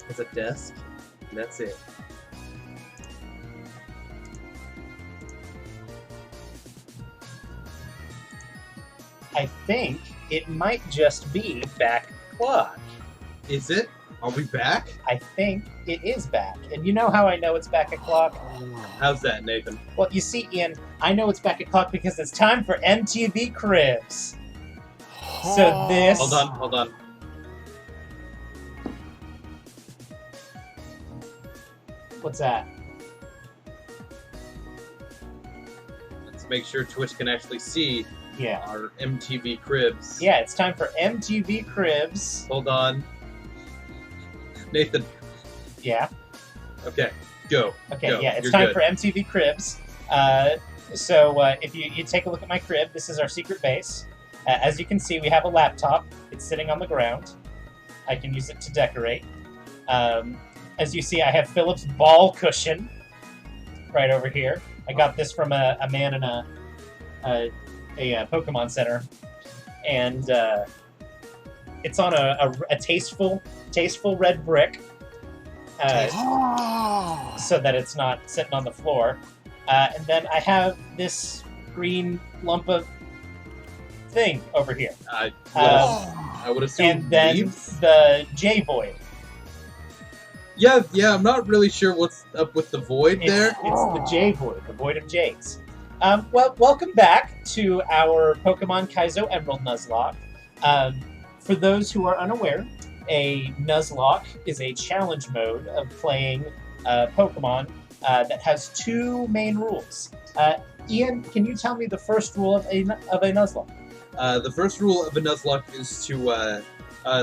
has a desk, and that's it. I think it might just be back clock. Is it? Are we back? I think it is back. And you know how I know it's back at clock? How's that, Nathan? Well, you see, Ian, I know it's back at clock because it's time for MTV Cribs. So this... Hold on. What's that? Let's make sure Twitch can actually see Yeah. our MTV Cribs. Yeah, it's time for MTV Cribs. Hold on. Nathan. Yeah. Okay, go. Okay, Go. yeah, it's You're time good. for MTV Cribs. So if you take a look at my crib, this is our secret base. As you can see, we have a laptop. It's sitting on the ground. I can use it to decorate. As you see, I have Philip's ball cushion right over here. I got this from a man in a Pokemon Center, and it's on a tasteful red brick, so that it's not sitting on the floor. And then I have this green lump of thing over here. I would assume And then leaves? the J Void. Yeah, I'm not really sure what's up with the void there. It's the J Void, the Void of Jades. Well, welcome back to our Pokemon Kaizo Emerald Nuzlocke. For those who are unaware, a Nuzlocke is a challenge mode of playing Pokemon that has two main rules. Ian, can you tell me the first rule of a Nuzlocke? The first rule of a Nuzlocke is to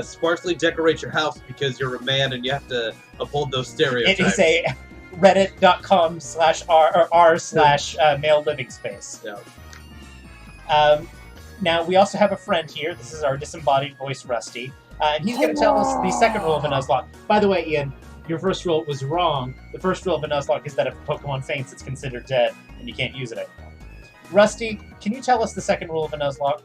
sparsely decorate your house because you're a man and you have to uphold those stereotypes. It is a reddit.com/r/male living space. Yeah. Now, we also have a friend here. This is our disembodied voice, Rusty. And he's going to tell us the second rule of a Nuzlocke. By the way, Ian, your first rule was wrong. The first rule of a Nuzlocke is that if a Pokemon faints, it's considered dead, and you can't use it anymore. Rusty, can you tell us the second rule of a Nuzlocke?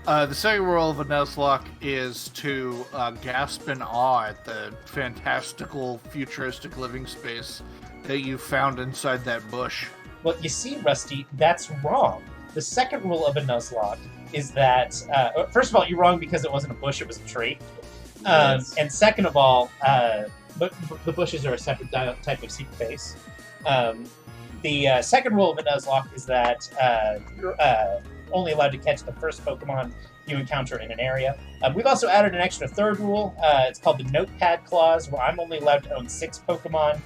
The second rule of a Nuzlocke is to gasp in awe at the fantastical, futuristic living space that you found inside that bush. Well, you see, Rusty, that's wrong. The second rule of a Nuzlocke is that, first of all, you're wrong because it wasn't a bush, it was a tree. Yes. And second of all, the bushes are a separate type of secret base. The second rule of a Nuzlocke is that you're only allowed to catch the first Pokemon you encounter in an area. We've also added an extra third rule. It's called the Notepad Clause, where I'm only allowed to own 6 Pokemon,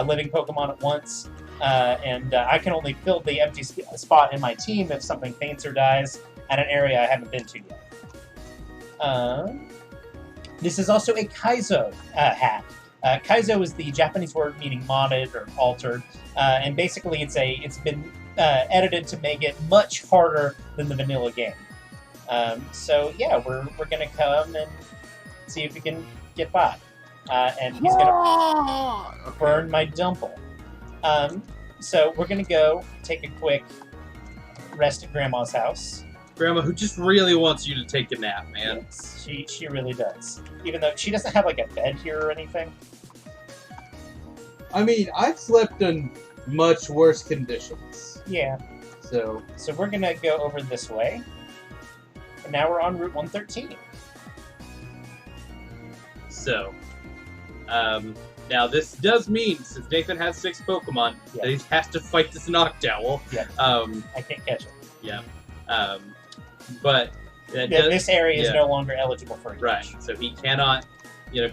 living Pokemon at once. And I can only fill the empty spot in my team if something faints or dies at an area I haven't been to yet. This is also a Kaizo hack. Kaizo is the Japanese word meaning modded or altered, and basically it's been edited to make it much harder than the vanilla game. So yeah, we're gonna come and see if we can get by, and he's gonna burn my Dumple. So we're gonna go take a quick rest at Grandma's house. Grandma, who just really wants you to take a nap, man. Yes, she really does. Even though she doesn't have like a bed here or anything. I mean, I've slept in much worse conditions. Yeah. So we're gonna go over this way. And now we're on Route 113. So, now this does mean, since Nathan has 6 Pokemon, Yeah. that he has to fight this Noctowl. Yeah. I can't catch it. Yeah. But that Yeah, does, this area is yeah. no longer eligible for a catch. Right. So he cannot,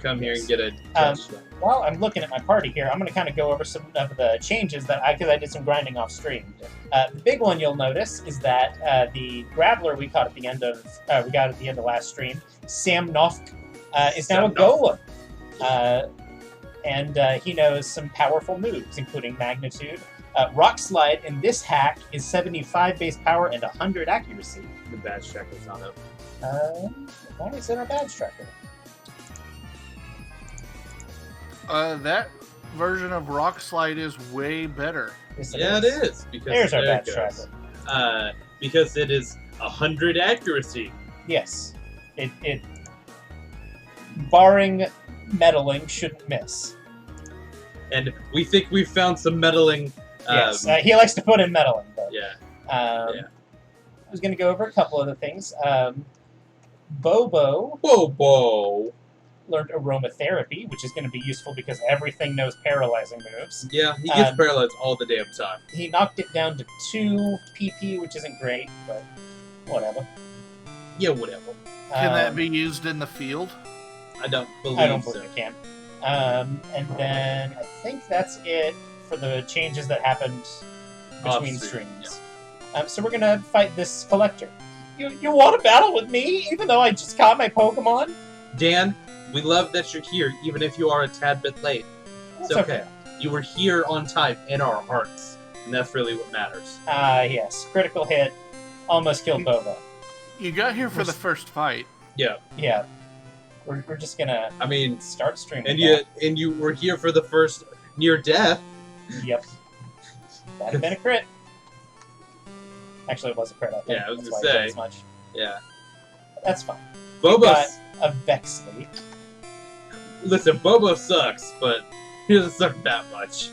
come here and get a Um, catch. While I'm looking at my party here, I'm going to kind of go over some of the changes that because I did some grinding off stream. The big one you'll notice is that the Graveler we got at the end of last stream, Sam Nofk, is now a Golem, and he knows some powerful moves, including Magnitude. Rock Slide in this hack is 75 base power and 100 accuracy. The badge tracker's not up. Why is it our badge tracker? That version of Rock Slide is way better. Yes, Yeah, it is. Because There's our there badge it goes. tracker. Because it is 100 accuracy. Yes. It barring meddling shouldn't miss. And we think we've found some meddling. Yes, he likes to put in meddling. But, Yeah. I was going to go over a couple other things. Bobo learned aromatherapy, which is going to be useful because everything knows paralyzing moves. Yeah, he gets paralyzed all the damn time. He knocked it down to 2 PP, which isn't great, but whatever. Yeah, whatever. Can that be used in the field? I don't believe so. it can. And then I think that's it for the changes that happened between streams. Yeah. So we're going to fight this collector. You want to battle with me, even though I just caught my Pokemon? Dan, we love that you're here, even if you are a tad bit late. It's okay. You were here on time in our hearts, and that's really what matters. Yes. Critical hit. Almost killed Boba. You got here for the first fight. Yeah. Yeah. We're just gonna start streaming. And you were here for the first near death. Yep. That'd have been a crit. Actually, it was a crit, I think. Yeah, I was That's gonna why it say. did as much. Yeah. That's fine. Bobo's... a Vexley. Listen, Bobo sucks, but he doesn't suck that much.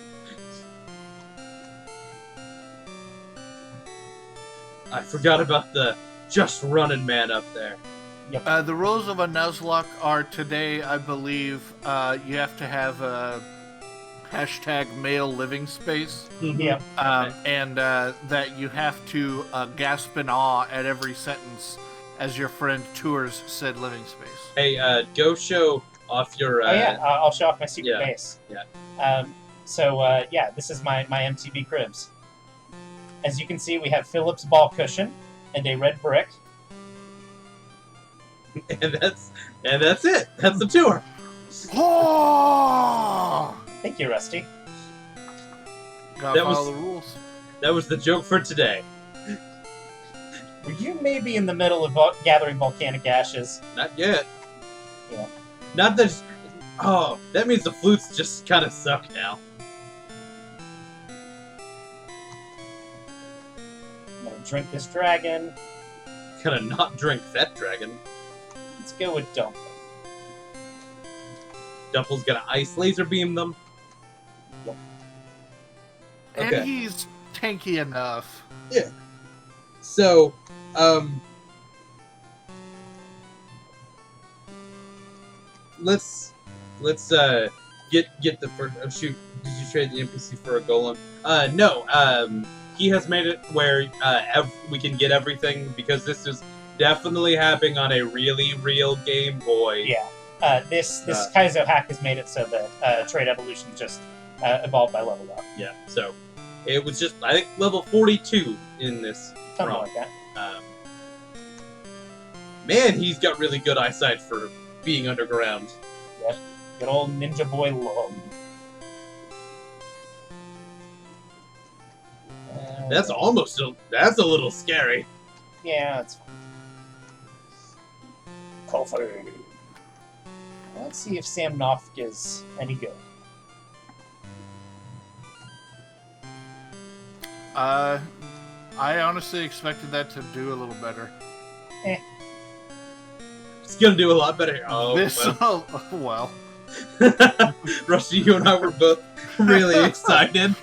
I forgot about the just running man up there. Yep. The rules of a Nuzlocke are today, I believe, you have to have a hashtag male living space. Yep. And that you have to gasp in awe at every sentence as your friend tours said living space. Hey, go show off your... I'll show off my secret base. Yeah. This is my MTB cribs. As you can see, we have Philip's ball cushion and a red brick. And that's it. That's the tour. Oh! Thank you, Rusty. Gotta follow the rules. That was the joke for today. Were you maybe in the middle of gathering volcanic ashes? Not yet. Yeah. Not that... Oh, that means the flutes just kind of suck now. I'm gonna drink this dragon. Gonna not drink that dragon. Let's go with Dump. Dumple's gonna ice laser beam them. Yep. And he's tanky enough. Yeah. So, let's get the first. Oh shoot! Did you trade the NPC for a golem? No. He has made it where we can get everything because this is definitely happening on a really real Game Boy. Yeah. This Kaizo hack has made it so that trade evolution just evolved by level up. Yeah. So it was just I think level 42 in this. Something like that. Man, he's got really good eyesight for being underground. Yep. Good old Ninja Boy Lum. That's that's a little scary. Yeah, that's fine. Coffee. Let's see if Sam Nofk is any good. I honestly expected that to do a little better. It's gonna do a lot better here. Oh, well. Rusty, you and I were both really excited.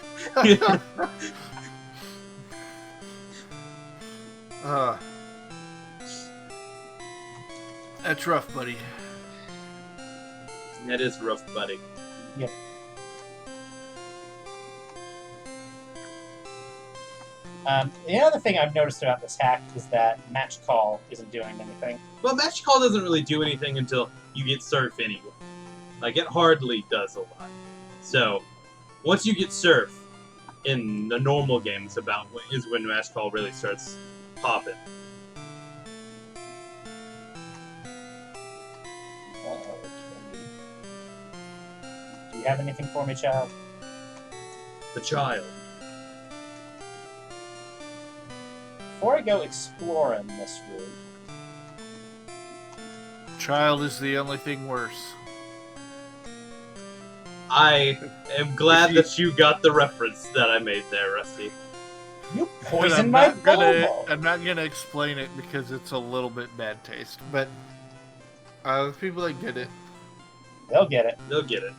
That's rough, buddy. That is rough, buddy. Yep. The other thing I've noticed about this hack is that Match Call isn't doing anything. Well, Match Call doesn't really do anything until you get Surf anyway. Like, it hardly does a lot. So, once you get Surf in the normal game, is when Match Call really starts popping. Okay. Do you have anything for me, child? The child. Before I go exploring this route... Child is the only thing worse. I am glad that you got the reference that I made there, Rusty. You poisoned my Bobo! I'm not gonna explain it because it's a little bit bad taste, but the people that get it, They'll get it. They'll get it.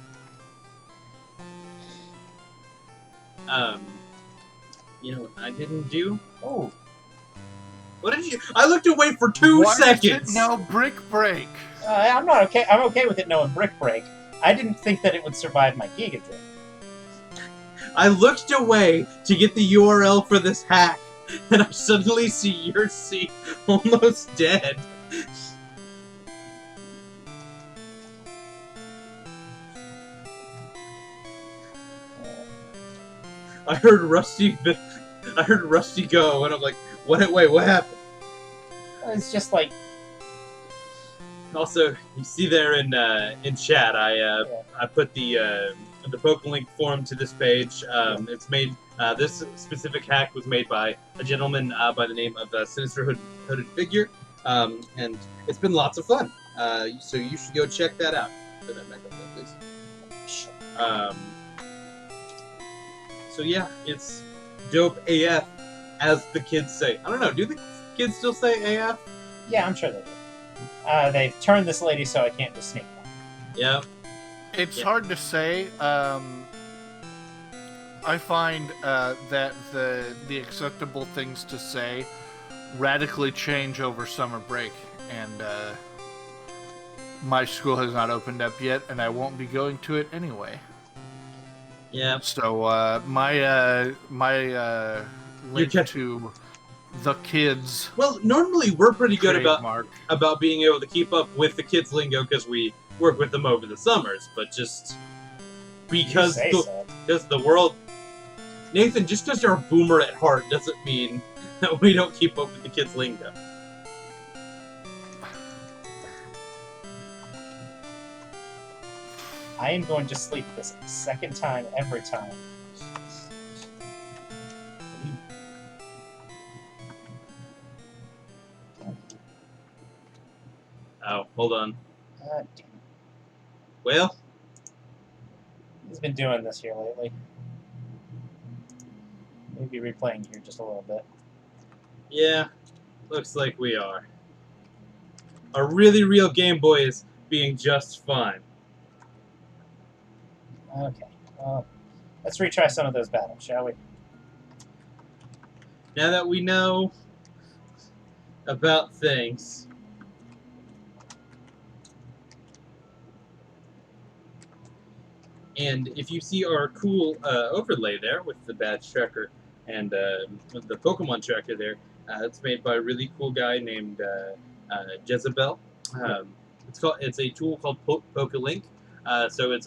You know what I didn't do? Oh, What did you? I looked away for 2 Why seconds. Is it no brick break. I'm not okay. I'm okay with it knowing Brick Break. I didn't think that it would survive my Giga Drain. I looked away to get the URL for this hack, and I suddenly see your seat almost dead. I heard Rusty go, and I'm like, "What? Wait, what happened?" It's just like Also, you see there in chat, I put the PokeLink form to this page. It's made. This specific hack was made by a gentleman by the name of Sinister Hooded Figure, and it's been lots of fun. So you should go check that out. Put that back up there, please. So yeah, it's dope AF, as the kids say. I don't know. Do the kids still say AF? yeah, I'm sure they do. They've turned this lady so I can't just sneak one. Yeah. It's hard to say. I find that the acceptable things to say radically change over summer break, and my school has not opened up yet, and I won't be going to it anyway. Yeah. So my link can- to the kids. Well, normally we're pretty good trademark. about being able to keep up with the kids' lingo because we work with them over the summers, but just because You say so. because the world, Nathan, just because you're a boomer at heart doesn't mean that we don't keep up with the kids' lingo. I am going to sleep this second time every time. Oh, hold on. God damn it. Well, He's been doing this here lately. Maybe replaying here just a little bit. yeah, looks like we are. A really real Game Boy is being just fine. Okay. Well, let's retry some of those battles, shall we? Now that we know about things. And if you see our cool overlay there with the badge tracker and with the Pokemon tracker there, it's made by a really cool guy named Jezebel. It's a tool called PokeLink. So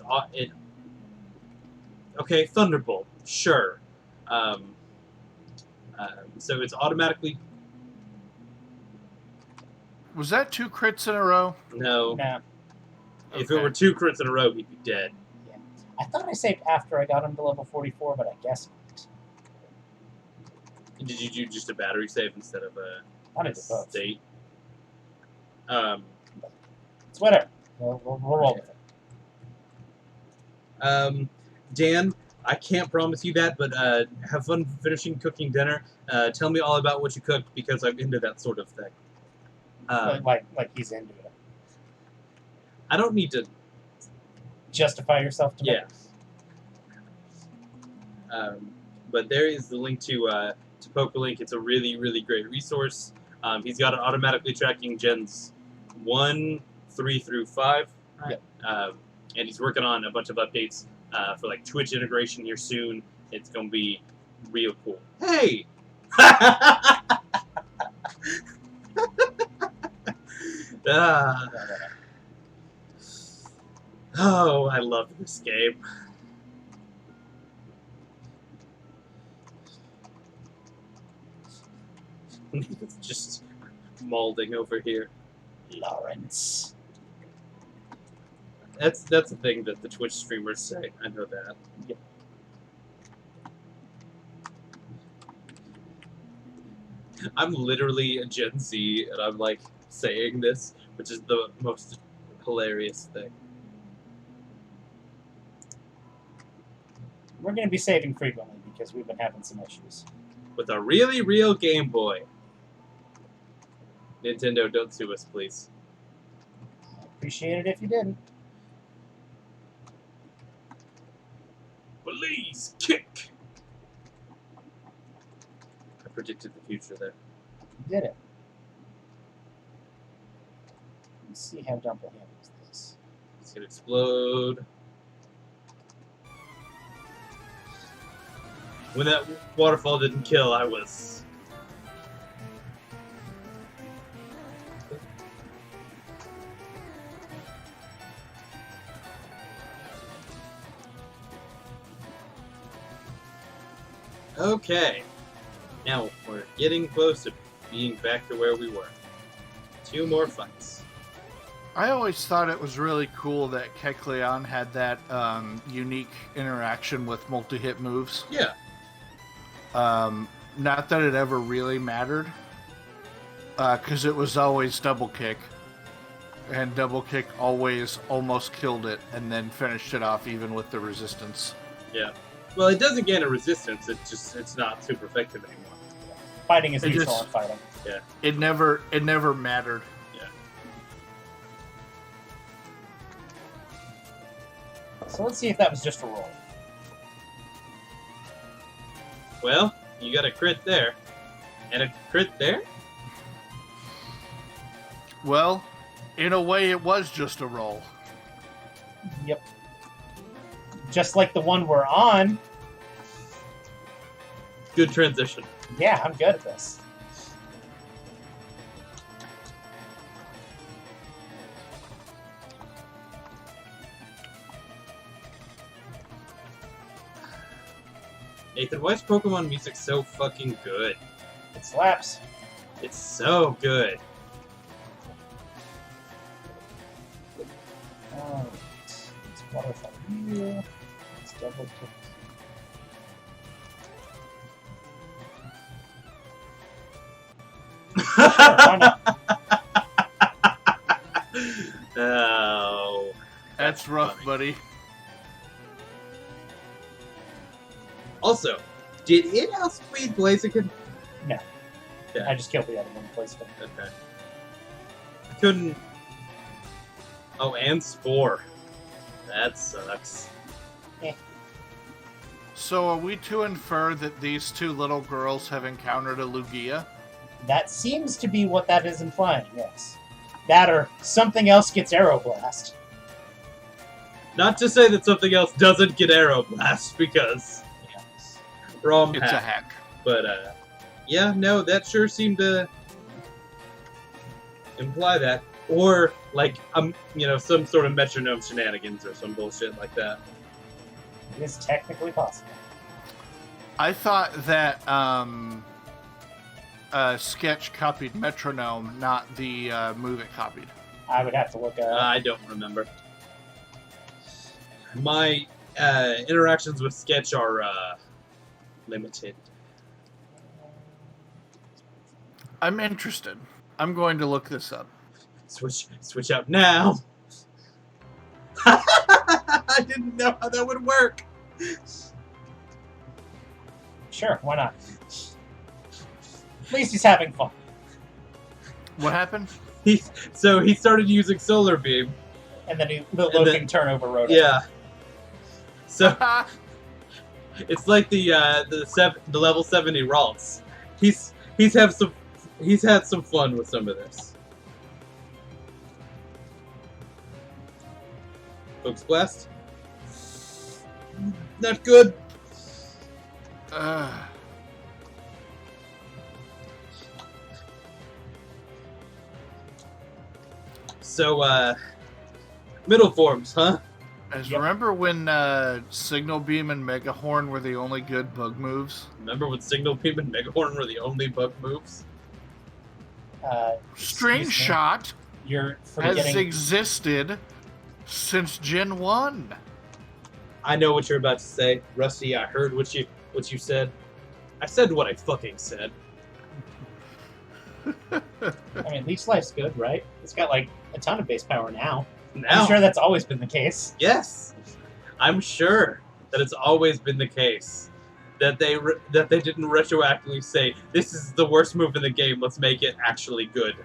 okay, Thunderbolt, sure. So it's automatically Was that 2 crits in a row? no. Nah. If it were 2 crits in a row, he'd be dead. I thought I saved after I got him to level 44, but I guess not. Did you do just a battery save instead of I a did both. state? It's whatever. We'll roll with it. Dan, I can't promise you that, but have fun finishing cooking dinner. Tell me all about what you cooked because I'm into that sort of thing. Like he's into it. I don't need to. Justify yourself to me. Yeah. But there is the link to PokeLink. It's a really, really great resource. He's got it automatically tracking gens 1, 3 through 5. Yep. And he's working on a bunch of updates for like Twitch integration here soon. It's going to be real cool. Hey! Oh, I love this game. It's just molding over here. Lawrence. That's the thing that the Twitch streamers say. I know that. Yep. I'm literally a Gen Z, and I'm like saying this, which is the most hilarious thing. We're going to be saving frequently because we've been having some issues. With a really real Game Boy. Nintendo, don't sue us, please. Appreciate it if you didn't. Freeze kick. I predicted the future there. You did it. Let's see how Dumple handles this. It's gonna explode. When that waterfall didn't kill, I was... Okay. Now we're getting close to being back to where we were. 2 more fights. I always thought it was really cool that Kecleon had that unique interaction with multi-hit moves. Yeah. Not that it ever really mattered, because it was always double kick, and double kick always almost killed it, and then finished it off even with the resistance. Yeah. Well, it doesn't gain a resistance. It's not super effective anymore. Fighting is It neutral just- on fighting. Yeah. It never mattered. Yeah. So let's see if that was just a roll. Well, you got a crit there, and a crit there. Well, in a way, it was just a roll. Yep. Just like the one we're on. Good transition. Yeah, I'm good at this. Nathan, why is Pokemon music so fucking good? It slaps. It's so good. Alright. Let's butterfly here. Let's double kick. Why not? Oh. That's rough, funny. buddy. Also, did it outspeed Blaziken? No. Yeah. I just killed the other one. Place it. Okay. I couldn't... Oh, and Spore. That sucks. So are we to infer that these 2 little girls have encountered a Lugia? That seems to be what that is implying, yes. That or something else gets Aeroblast. Not to say that something else doesn't get Aeroblast, because... Yes. ROM It's a hack. But, yeah, no, that sure seemed to imply that. Or, like, some sort of metronome shenanigans or some bullshit like that. It is technically possible. I thought that Sketch copied Metronome, not the move it copied. I would have to look at I don't remember. My interactions with Sketch are limited. I'm interested. I'm going to look this up. Switch up now. I didn't know how that would work. Sure, why not? At least he's having fun. What happened? He started using Solar Beam. And then the loafing turnover road. Yeah. So it's like the level 70 Ralts. He's had some fun with some of this. Focus Blast. Not good. So, middle forms, huh? Yep. Remember when Signal Beam and Mega Horn were the only good bug moves? Remember when Signal Beam and Megahorn were the only bug moves? Strange excuse me. Shot You're has forgetting. existed since Gen 1. I know what you're about to say, Rusty. I heard what you said. I said what I fucking said. I mean, Leech Life's good, right? It's got like a ton of base power now. Now, I'm sure that's always been the case. yes, I'm sure that it's always been the case that they didn't retroactively say this is the worst move in the game. Let's make it actually good.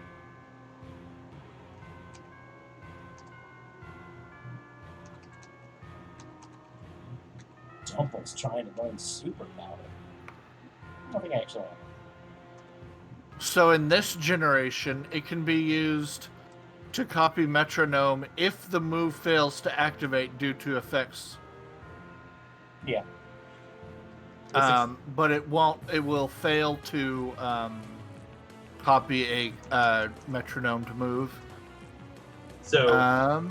Dumple. I was trying to learn super power. I don't think I actually am. So in this generation, it can be used to copy metronome if the move fails to activate due to effects. Yeah. But it won't. It will fail to copy a metronome to move. So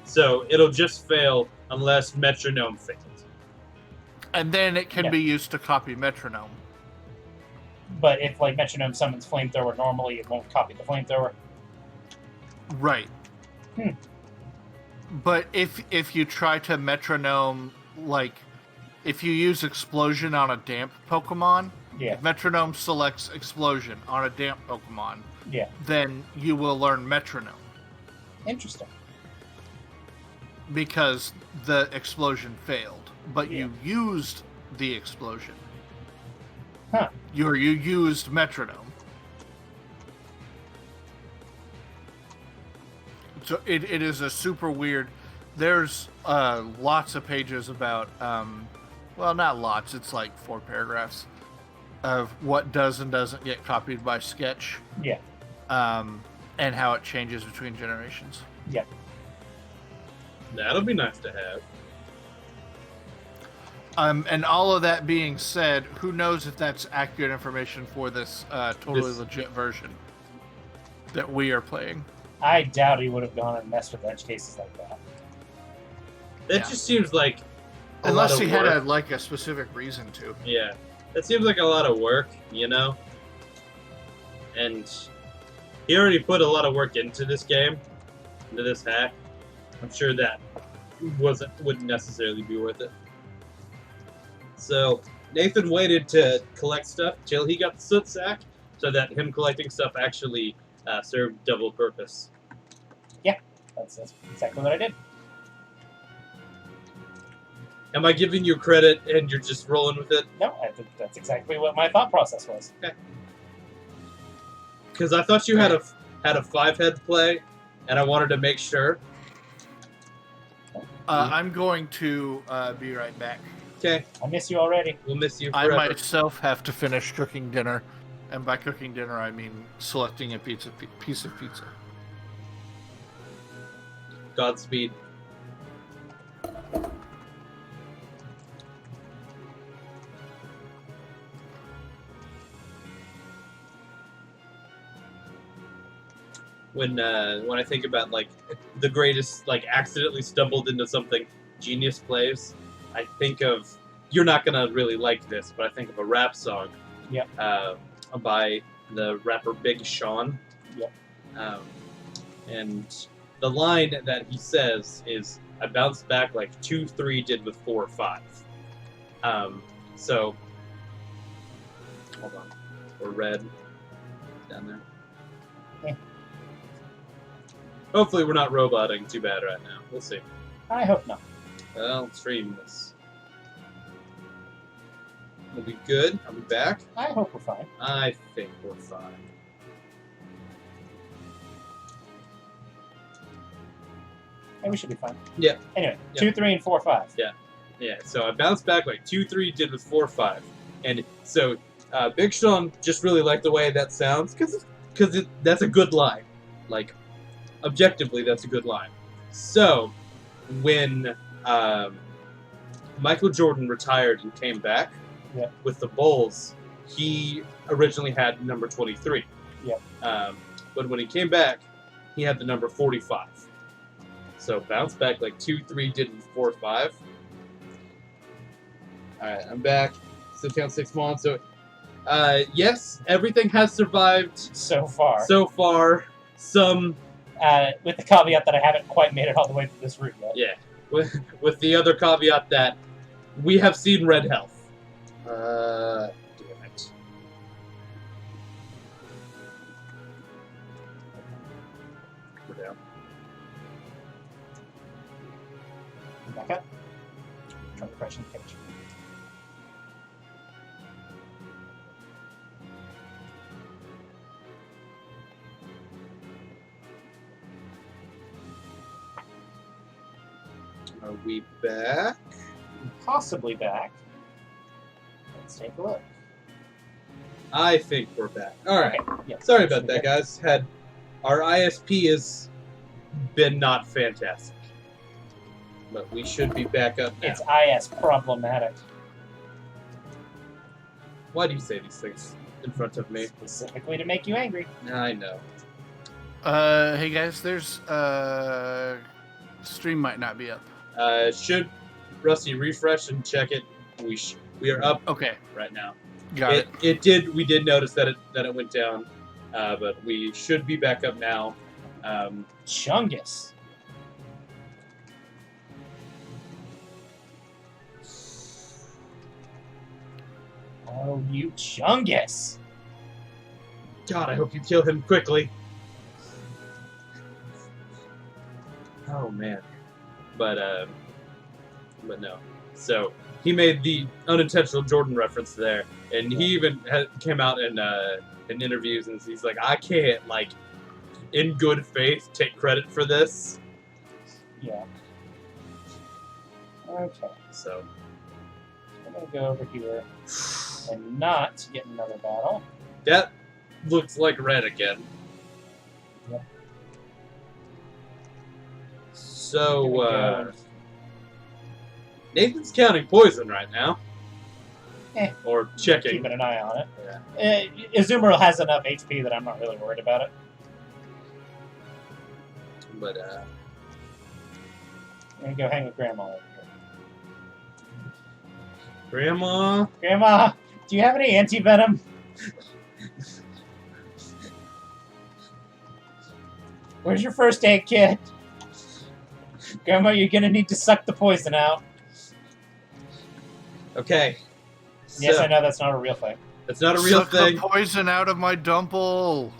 so it'll just fail unless metronome failed. And then it can Yeah. be used to copy metronome. But if like metronome summons flamethrower normally, it won't copy the flamethrower. Right. But if you try to metronome, like if you use explosion on a damp Pokemon, Yeah. if metronome selects explosion on a damp Pokemon, Yeah. then you will learn metronome Interesting. because the explosion failed, but you used the explosion. Huh. You used metronome. So it is a super weird. There's lots of pages about, well, not lots. It's like 4 paragraphs of what does and doesn't get copied by Sketch. Yeah. And how it changes between generations. Yeah. That'll be nice to have. And all of that being said, who knows if that's accurate information for this totally legit version that we are playing. I doubt he would have gone and messed with edge cases like that. That just seems like unless he had work. a specific reason to. Yeah, that seems like a lot of work, you know? And he already put a lot of work into this game, into this hack. I'm sure that wouldn't necessarily be worth it. So Nathan waited to collect stuff till he got the soot sack, so that him collecting stuff actually served double purpose. Yeah, that's exactly what I did. Am I giving you credit and you're just rolling with it? No, I think that's exactly what my thought process was. Okay. Because I thought you had a 5-head play, and I wanted to make sure. I'm going to be right back. Okay. I miss you already. We'll miss you I forever. myself have to finish cooking dinner, and by cooking dinner I mean selecting a piece of pizza. Godspeed. When I think about like the greatest like accidentally stumbled into something genius plays, I think of, you're not gonna really like this, but I think of a rap song. Yep. By the rapper Big Sean. Yep. And the line that he says is, "I bounced back like 2-3 did with 4 or 5." So hold on, we're red down there. Yeah. Hopefully we're not roboting too bad right now. We'll see. I hope not. Well, stream this. We'll be good. I'll be back. I hope we're fine. I think we're fine. Yeah, we should be fine. Yeah. Anyway, Yeah. 2, 3, and 4, 5. Yeah, so I bounced back like 2-3 did with 4-5. And so Big Sean just really liked the way that sounds because that's a good line. Like, objectively, that's a good line. So, when Michael Jordan retired and came back with the Bulls, he originally had number 23. Yep. But when he came back, he had the number 45. So bounce back like 2-3 did with 4-5. Alright, I'm back. Still count 6 more. So, yes, everything has survived So far. so far. Some, with the caveat that I haven't quite made it all the way through this route yet. yeah, with the other caveat that we have seen red health. Damn it. We're down. Back up. Try to crash in the cage. Are we back? possibly back. Let's take a look. I think we're back. All right. Okay, yeah. Sorry about that, guys. Our ISP has been not fantastic, but we should be back up now. It's IS problematic. Why do you say these things in front of me? Specifically to make you angry. I know. Hey guys, there's stream might not be up. Should Rusty refresh and check it? We are up Okay, right now. got it. We did notice that it went down, but we should be back up now. Chungus. Oh, you Chungus. God, I hope you kill him quickly. Oh man, but no. So he made the unintentional Jordan reference there, and he even came out in interviews and he's like, I can't like, in good faith, take credit for this. Yeah. Okay. So I'm gonna go over here and not get another battle. that looks like red again. Yep. So Nathan's counting poison right now. Or checking. Keeping an eye on it. Yeah. Azumarill has enough HP that I'm not really worried about it. But I'm gonna go hang with Grandma over here. Grandma. Grandma, do you have any anti-venom? Where's your first aid kit? Grandma, you're gonna need to suck the poison out. Okay. Yes, So, I know that's not a real thing. That's not a real Suck thing. the poison out of my dumple.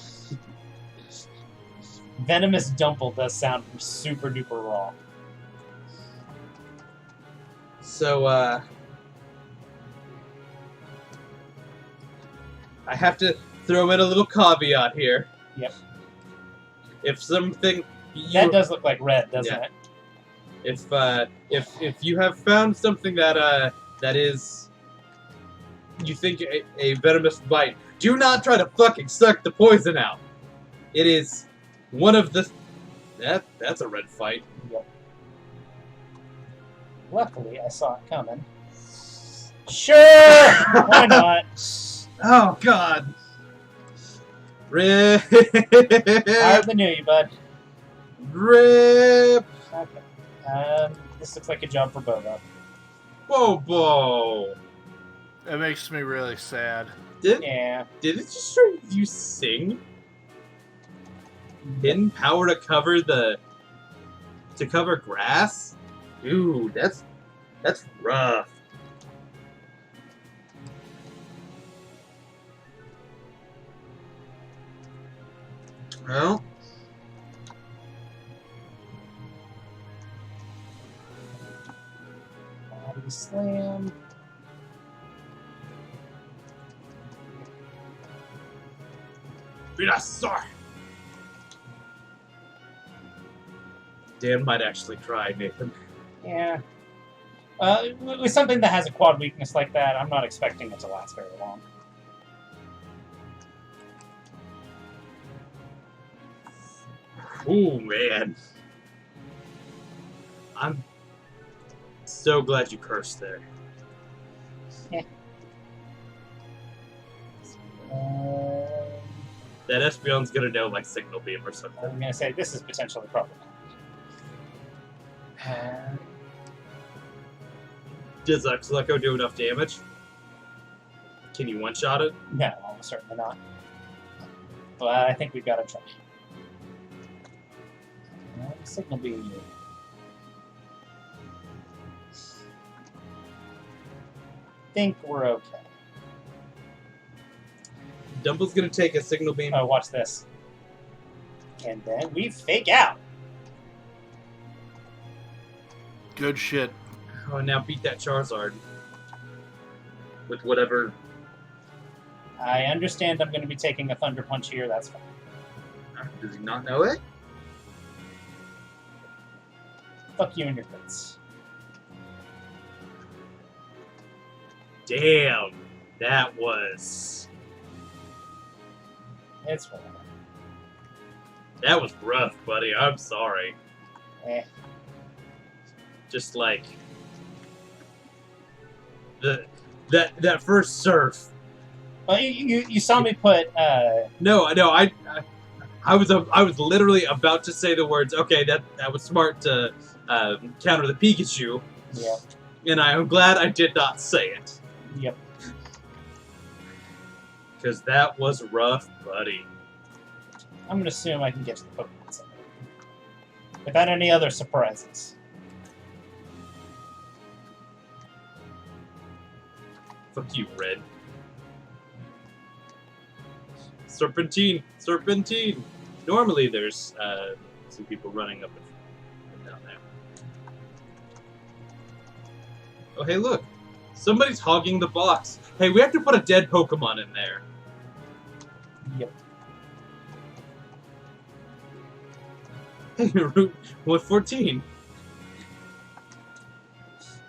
Venomous Dumple does sound super duper raw. So, I have to throw in a little caveat here. Yep. If something That does look like red, doesn't Yeah. it? if you have found something that is you think a venomous bite, do not try to fucking suck the poison out. It is one of the that's a red fight. Yep. Luckily, I saw it coming. Sure! Why not? Oh god. Rip. Higher than knew you, bud. Rip. Okay. This looks like a job for Bobo. Bobo. It makes me really sad. Did Yeah. it just hear you sing? Hidden power to cover grass? Ooh, that's rough. Well, Body slam. Venusaur. Dan might actually try, Nathan. Yeah. With something that has a quad weakness like that, I'm not expecting it to last very long. Ooh, man. I'm so glad you cursed there. That Espeon's gonna know, like, Signal Beam or something. I'm going to say this is potentially problematic. Does Xuleco do enough damage? Can you one-shot it? No, almost certainly not. But I think we've got to try. Signal beam you. Think we're okay. Dumble's gonna take a Signal Beam. Oh, watch this. And then we fake out. Good shit. Oh, now beat that Charizard. With whatever. I understand I'm going to be taking a Thunder Punch here, that's fine. Does he not know it? Fuck you and your crits. Damn, that was It's whatever. rough, buddy. I'm sorry. Just like that first surf. Well, you saw me put. No, I was literally about to say the words. Okay, that was smart to counter the Pikachu. Yeah. And I am glad I did not say it. Yep. Because that was rough, buddy. I'm gonna assume I can get to the Pokemon Center without any other surprises. Fuck you, Red. Serpentine! Normally there's some people running up and down there. Oh, hey, look. Somebody's hogging the box. Hey, we have to put a dead Pokemon in there. Yep. Hey, Route 114.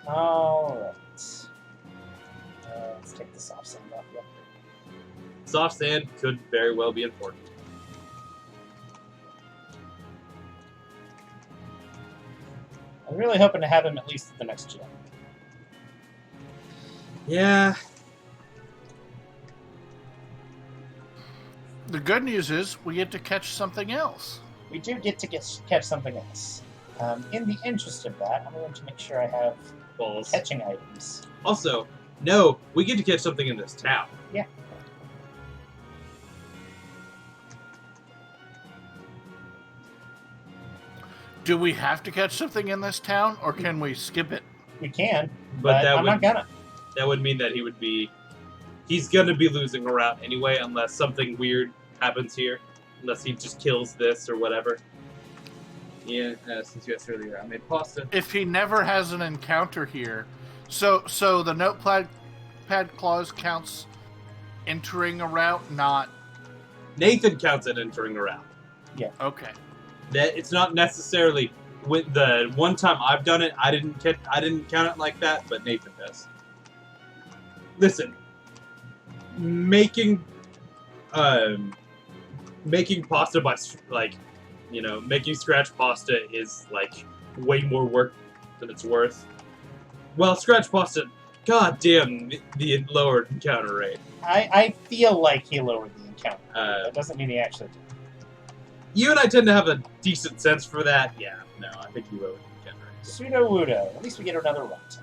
Alright. Let's take the soft sand off. Yep. Soft sand could very well be important. I'm really hoping to have him at least at the next gym. Yeah. The good news is we get to catch something else. We do get to catch something else. In the interest of that, I'm going to make sure I have Balls. catching items. Also, no, we get to catch something in this town. Yeah. Do we have to catch something in this town, or can we skip it? We can, But but I'm not gonna. That would mean that he's gonna be losing a route anyway, unless something weird happens here. Unless he just kills this or whatever. Yeah, since you asked earlier, I made pasta. If he never has an encounter here, so the notepad clause counts entering a route, not... Nathan counts it entering a route. Okay. That it's not necessarily with the one time I've done it, I didn't count it like that, but Nathan does. Listen, making pasta by making scratch pasta is like way more work than it's worth. Well, scratch pasta, goddamn, the lowered encounter rate. I feel like he lowered the encounter. That doesn't mean he actually did. You and I tend to have a decent sense for that. Yeah, no, I think you lowered the encounter rate. Pseudo-Wudo. At least we get another route.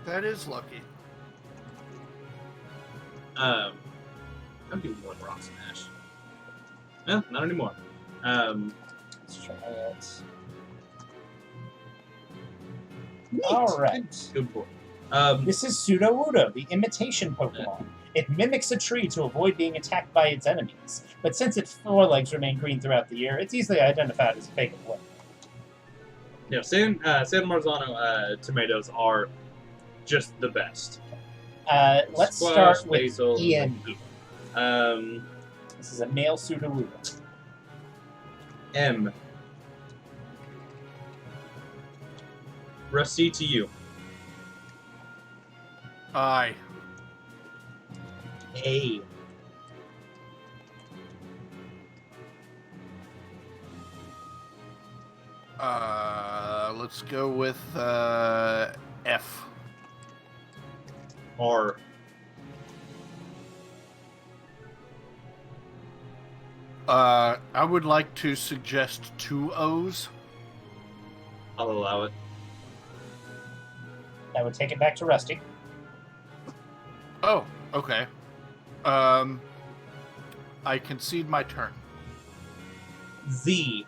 That is lucky. I'm doing one rock smash. No, not anymore. Let's try it. Alright. Good boy. This is Pseudo-Wudo, the imitation Pokemon. It mimics a tree to avoid being attacked by its enemies, but since its forelegs remain green throughout the year, it's easily identified as a fake of Yeah, San Marzano tomatoes are just the best. Let's Squash, start with basil, Ian. and This is a male Pseudo-Wudo. M. Rusty to you. Aye. A. Let's go with F. R. I would like to suggest 2 O's. I'll allow it. That would take it back to Rusty. Oh, okay. I concede my turn. Z.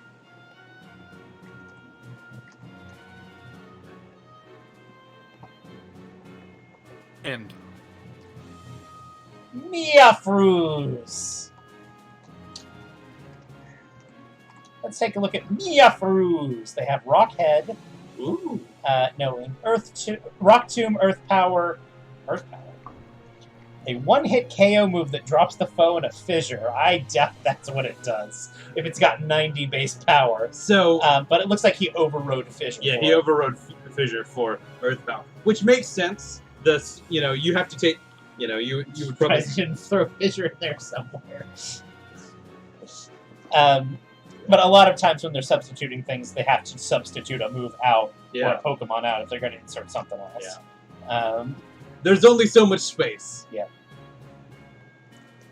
End. Miafruz! Let's take a look at Miafruz. They have Rock Head. Ooh. Rock Tomb, Earth Power. A one-hit KO move that drops the foe in a fissure. I doubt that's what it does. If it's got 90 base power. So. But it looks like he overrode a fissure. Yeah, he overrode fissure for Earthbound, which makes sense. Thus, you have to take, you would probably. I didn't throw fissure in there somewhere. But a lot of times when they're substituting things, they have to substitute a move out or a Pokemon out if they're going to insert something else. Yeah. There's only so much space. Yeah.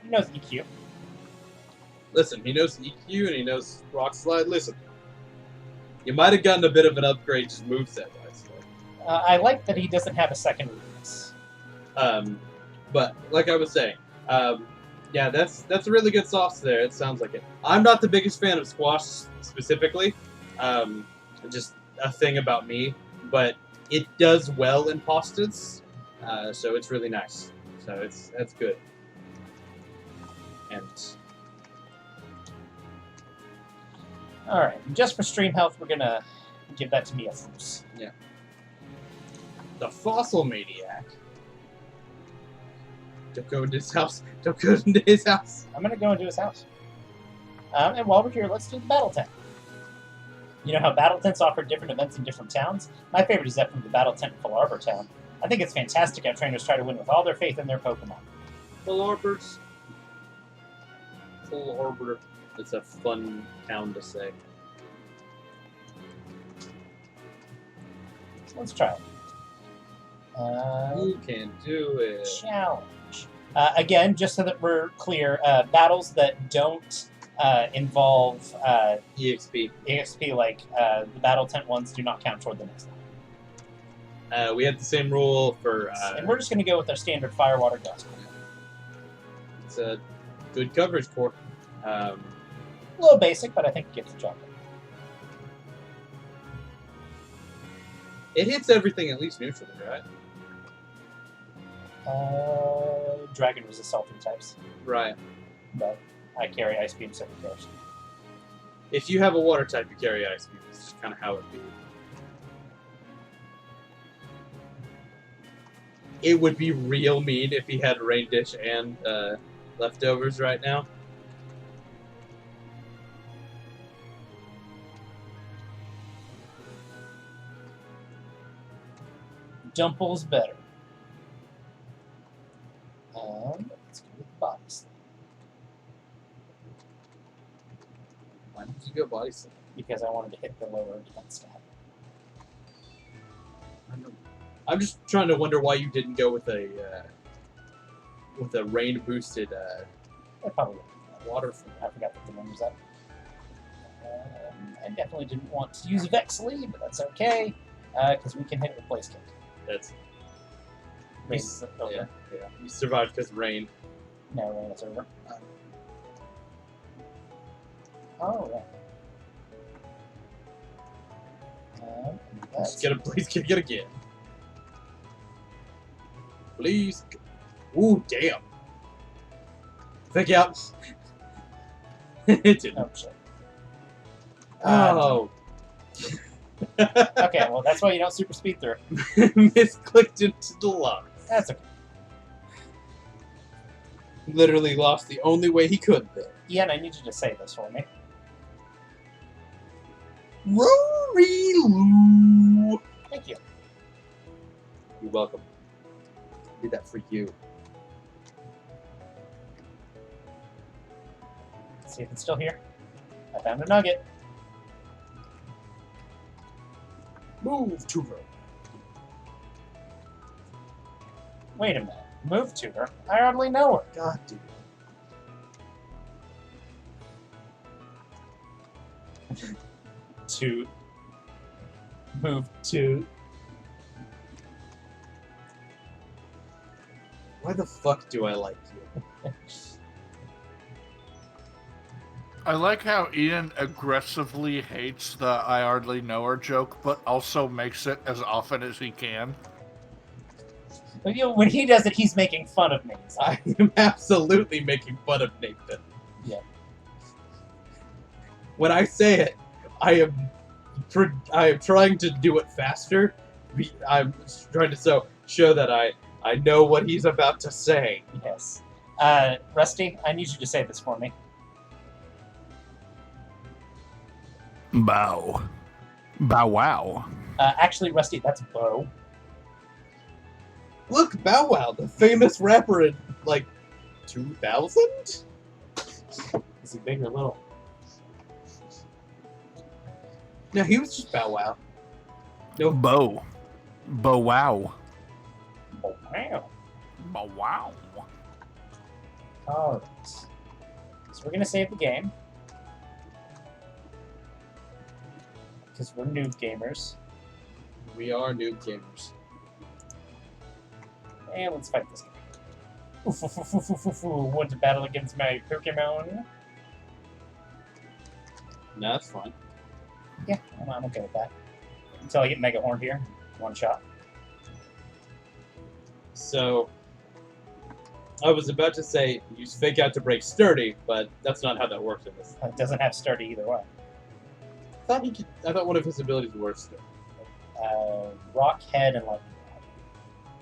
He knows EQ. Listen, he knows EQ and he knows Rock Slide. Listen, you might have gotten a bit of an upgrade just moveset-wise. I like that he doesn't have a second weakness. But like I was saying, yeah, that's a really good sauce there. It sounds like it. I'm not the biggest fan of squash specifically. Just a thing about me, but it does well in pastas, so it's really nice. So that's good. And all right, just for stream health, we're gonna give that to Miafus. Yeah. The Fossil Maniac. Don't go into his house. Don't go into his house. I'm gonna go into his house. And while we're here, let's do the battle tent. You know how battle tents offer different events in different towns? My favorite is that from the battle tent in Full Arbor Town. I think it's fantastic how trainers try to win with all their faith in their Pokemon. Full Arbors. Full Arbor. It's a fun town to say. Let's try it. You can do it. Challenge. Again, just so that we're clear, battles that don't involve EXP, like the battle tent ones, do not count toward the next one. We had the same rule for. And we're just going to go with our standard Firewater Gospel. It's a good coverage core. A little basic, but I think it gets the job done. It hits everything at least neutrally, right? Dragon resists all 3 types. Right. But I carry Ice Beam, so who cares? If you have a water type, you carry Ice Beam. It's just kind of how it be. It would be real mean if he had Rain Dish and leftovers right now. Dumple's better. Let's go with Body Slam. Why did you go Body Slam? Because I wanted to hit the lower defense stat. I'm just trying to wonder why you didn't go with a rain boosted I probably water. I forgot that the one was up. I definitely didn't want to use Vexley, but that's okay because we can hit it with Blaze Kick. That's Rain's over. yeah. You survived because of rain. No, Rain is over. All right. Just get a Blaze Kick it again. Please. Ooh, damn. Think out. It didn't. Oh, shit. Oh. Okay, well, that's why you don't super speed through. Misclicked into the lungs. That's okay. Literally lost the only way he could there. Ian, I need you to say this for me. Rory Lou. Thank you. You're welcome. Did that for you. Let's see if it's still here. I found a nugget. Move to her. Wait a minute. Move to her? I hardly know her. God, dude. To move to. Why the fuck do I like you? I like how Ian aggressively hates the I hardly know her joke, but also makes it as often as he can. But, you know, when he does it, he's making fun of me. So. I am absolutely making fun of Nathan. Yeah. When I say it, I am trying to do it faster. I'm trying to show that I know what he's about to say. Yes. Rusty, I need you to say this for me. Bow. Bow wow. Actually, Rusty, that's Bo. Look, Bow Wow, the famous rapper in, like, 2000? Is he big or little? No, he was just Bow Wow. No, Bow. Bow wow. Oh, wow. Bow wow. Alright. So we're going to save the game. Because we're noob gamers. we are noob gamers. And let's fight this guy. Want to battle against my Pokemon? No, that's fine. Yeah, I'm okay with that. Until I get Mega Horn here. One shot. So, I was about to say use Fake Out to break Sturdy, but that's not how that works in this. It doesn't have sturdy either way. I thought one of his abilities was Sturdy. Rock, Head, and Lightning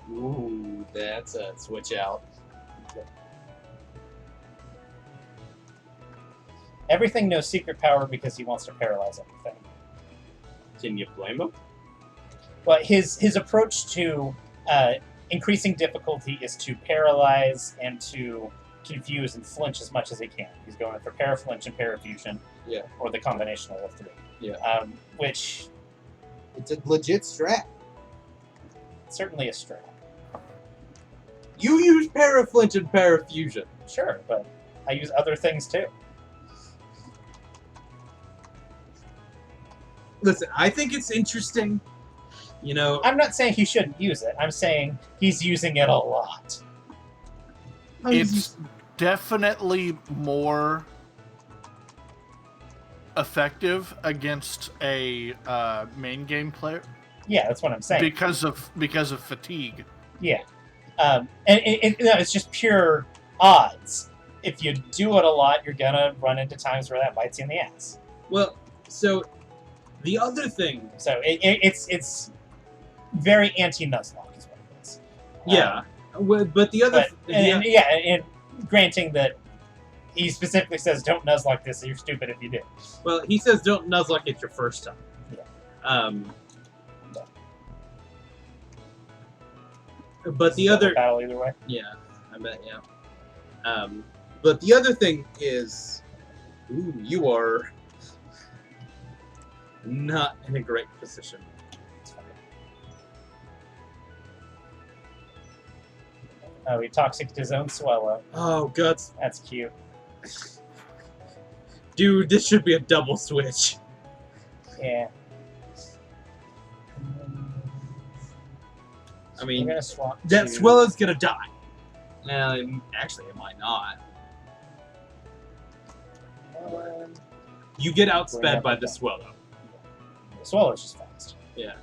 Rod. Ooh, that's a switch out. Everything knows secret power because he wants to paralyze everything. Can you blame him? But his approach to increasing difficulty is to paralyze and to confuse and flinch as much as he can. He's going for Paraflinch and Parafusion. Yeah. Or the combination of the three. Yeah. Which It's a legit strat. certainly is strong. You use Paraflinch and Parafusion. Sure, but I use other things too. Listen, I think it's interesting. You know, I'm not saying he shouldn't use it. I'm saying he's using it a lot. It's definitely more effective against a main game player Yeah, that's what I'm saying. because of fatigue. Yeah. And it's just pure odds. If you do it a lot, you're gonna run into times where that bites you in the ass. well, so the other thing, So it's very anti-Nuzlocke is what it is. yeah, but the other, And granting that he specifically says don't Nuzlocke this, so you're stupid if you do. well, he says don't Nuzlocke it your first time. Yeah. But the other, battle either way. yeah, I bet, yeah. But the other thing is, ooh, you are not in a great position. It's fine. Oh, he toxic his own Swellow. Oh, guts, That's cute. dude, this should be a double switch. Yeah. I We're mean, gonna swap that to- Swellow's gonna die. Actually, it might not. You get outsped by the Swellow. Swellow's just fast. Yeah.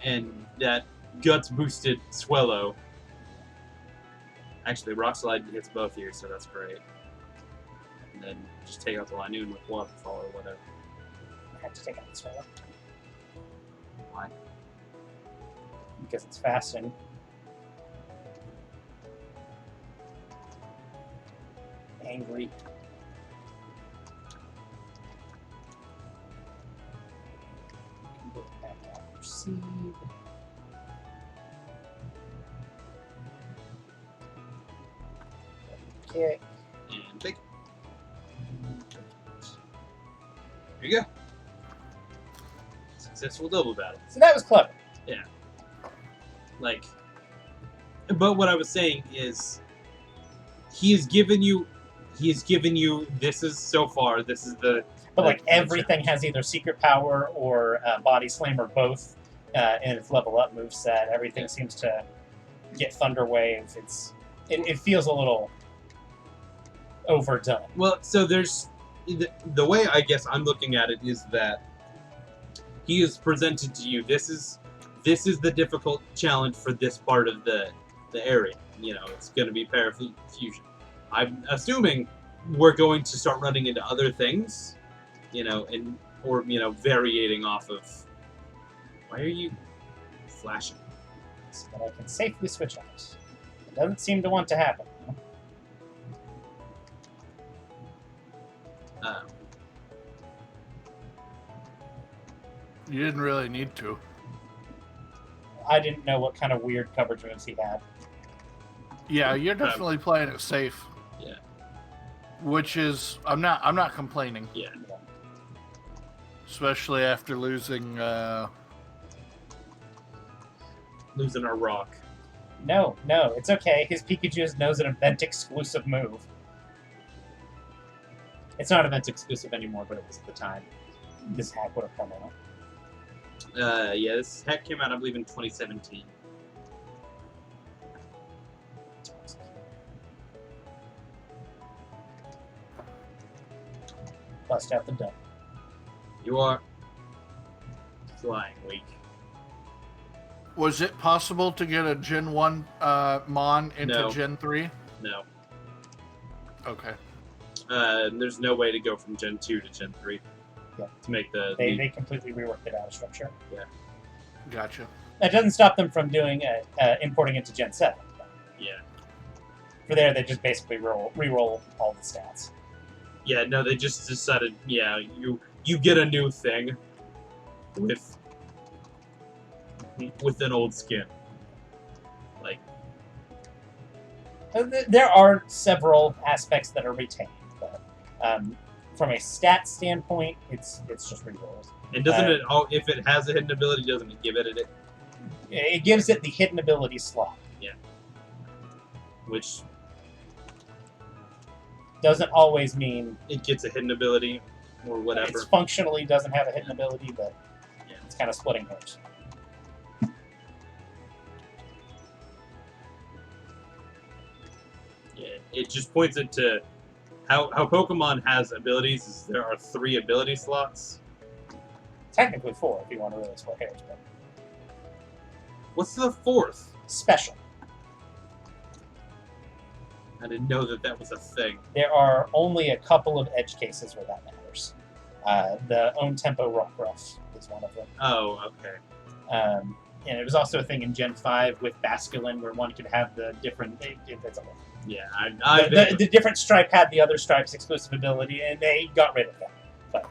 And that guts boosted Swellow. Actually, Rock Slide hits both ears, so that's great. And then just take out the Linoon with one fall or whatever. I have to take out the Swellow Why? because it's fast and angry. Go back out, proceed. Kick. And take it. There you go. Successful double battle. So that was clever. Like, but what I was saying is, he has given you, this is so far, this is the, But like the everything has either secret power or body slam or both in its level up moveset. Everything seems to get Thunder Wave. It feels a little overdone. Well, so there's, the way I guess I'm looking at it is that he has presented to you, this is the difficult challenge for this part of the area. You know, it's going to be Parafusion. I'm assuming we're going to start running into other things, you know, or varying off of. Why are you flashing? So that I can safely switch out. It doesn't seem to want to happen. You didn't really need to. I didn't know what kind of weird coverage moves he had. Yeah, you're definitely playing it safe. Yeah. Which is, I'm not complaining. Yeah. Especially after losing. Losing our rock. No, it's okay. His Pikachu knows an event exclusive move. It's not event exclusive anymore, but it was at the time. This hack would have come out. Yeah, this hack came out, I believe, in 2017. Bust out the dump. You are flying weak. Was it possible to get a Gen 1 Mon into No. Gen 3? No. Okay. There's no way to go from Gen 2 to Gen 3. Yeah. To make the... They completely reworked the data structure. Yeah. Gotcha. That doesn't stop them from doing importing into Gen 7. Yeah. For there, they just basically re-roll all the stats. Yeah, no, they just decided, yeah, you get a new thing with an old skin. Like, there are several aspects that are retained, but from a stat standpoint, it's just re-rolls. and doesn't it, if it has a hidden ability, doesn't it give it? It gives it the hidden ability slot. Yeah. Which... Doesn't always mean it gets a hidden ability, or whatever. it functionally doesn't have a hidden ability, but Yeah. it's kind of splitting hairs. Yeah, it just points it to how Pokemon has abilities. Is there are 3 ability slots. Technically 4, if you want to really split hairs, but What's the 4th? special. I didn't know that was a thing. There are only a couple of edge cases where that matters. The Own Tempo Rockruff is one of them. Oh, okay. And it was also a thing in Gen 5 with Basculin where one could have the different... Yeah, the different stripe had the other stripe's exclusive ability, and they got rid of that. But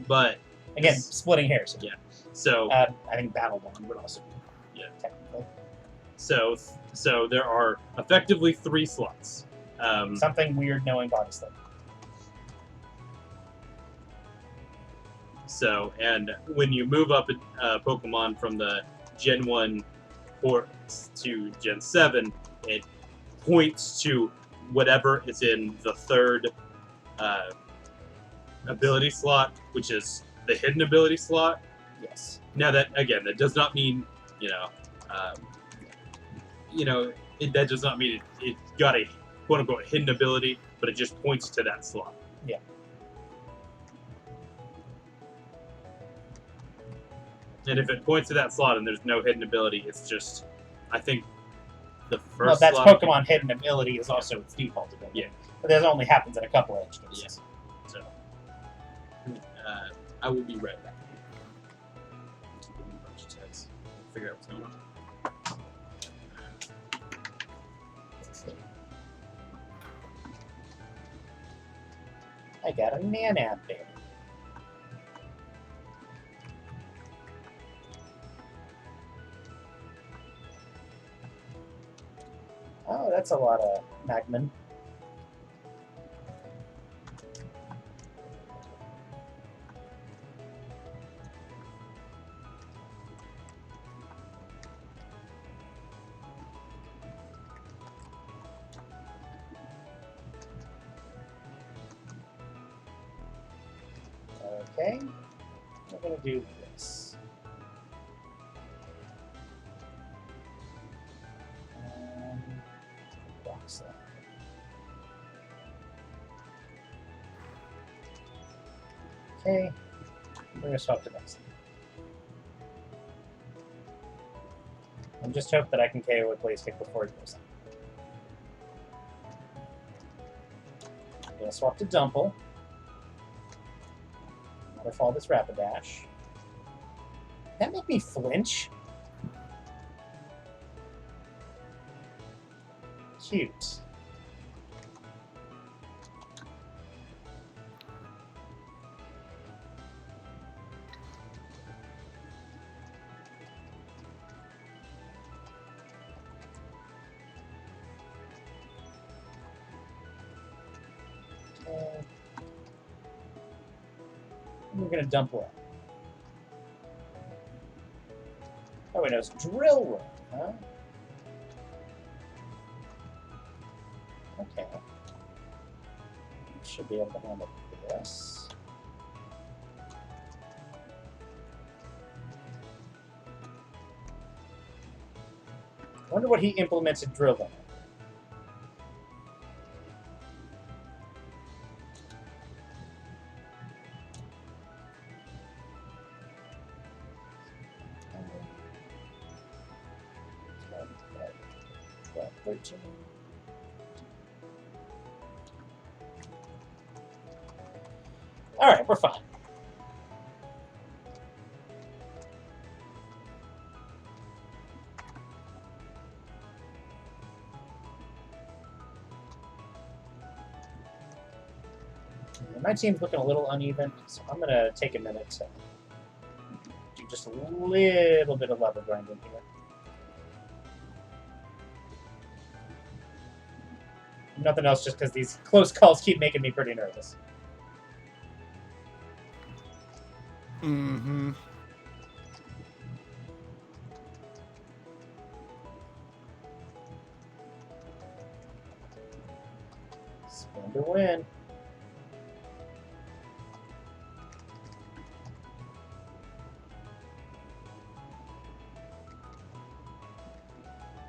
but again, splitting hairs. Yeah. So I think Battle Bond would also be. Yeah. Technically. So there are effectively 3 slots. Something weird knowing body slip. So, and when you move up a Pokemon from the Gen 1 port to Gen 7, it points to whatever is in the 3rd ability slot, which is the hidden ability slot. Yes. Now that, again, that does not mean, that does not mean it got a quote-unquote hidden ability, but it just points to that slot. Yeah. And if it points to that slot and there's no hidden ability, it's just, I think, the first Well, that's slot... Pokemon hidden ability is also its default ability. Yeah. But that only happens in a couple of edge cases. So, I will be right back. Give me a bunch of tests. Figure out what's going on. I got a Nanab there. Oh, that's a lot of Magman. Okay, we're going to do this. Rock slide. Okay, we're going to swap to next. And just hope that I can KO with Blaze Kick before it goes on. I'm going to swap to Dumple. Waterfall this Rapidash. That make me flinch? Cute. we're going to dump one. Oh, wait, no, it's drill room, huh? Okay. Should be able to handle this. I wonder what he implements in drill room. About 13. All right, we're fine. My team's looking a little uneven, so I'm gonna take a minute to do just a little bit of level grinding here. Nothing else, just because these close calls keep making me pretty nervous. Mm-hmm. Spin to win.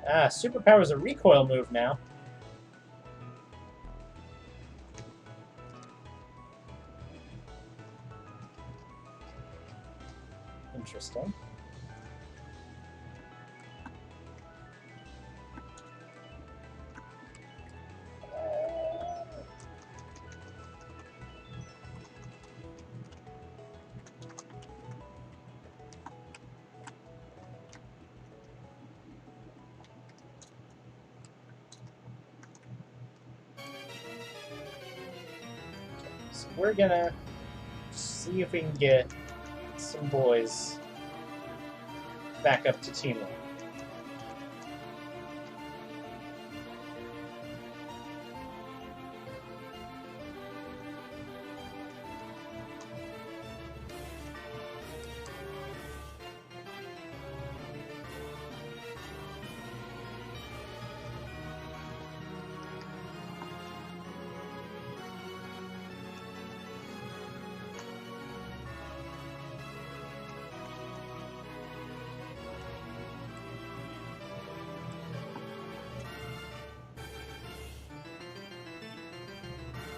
Ah, superpower is a recoil move now. Interesting. So we're gonna see if we can get some boys back up to team one.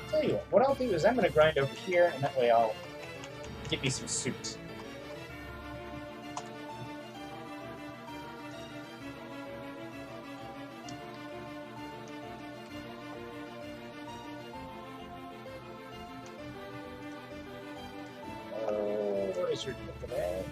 Tell you what I'll do is I'm going to grind over here, and that way I'll get me some suit. Oh, what is your deal today?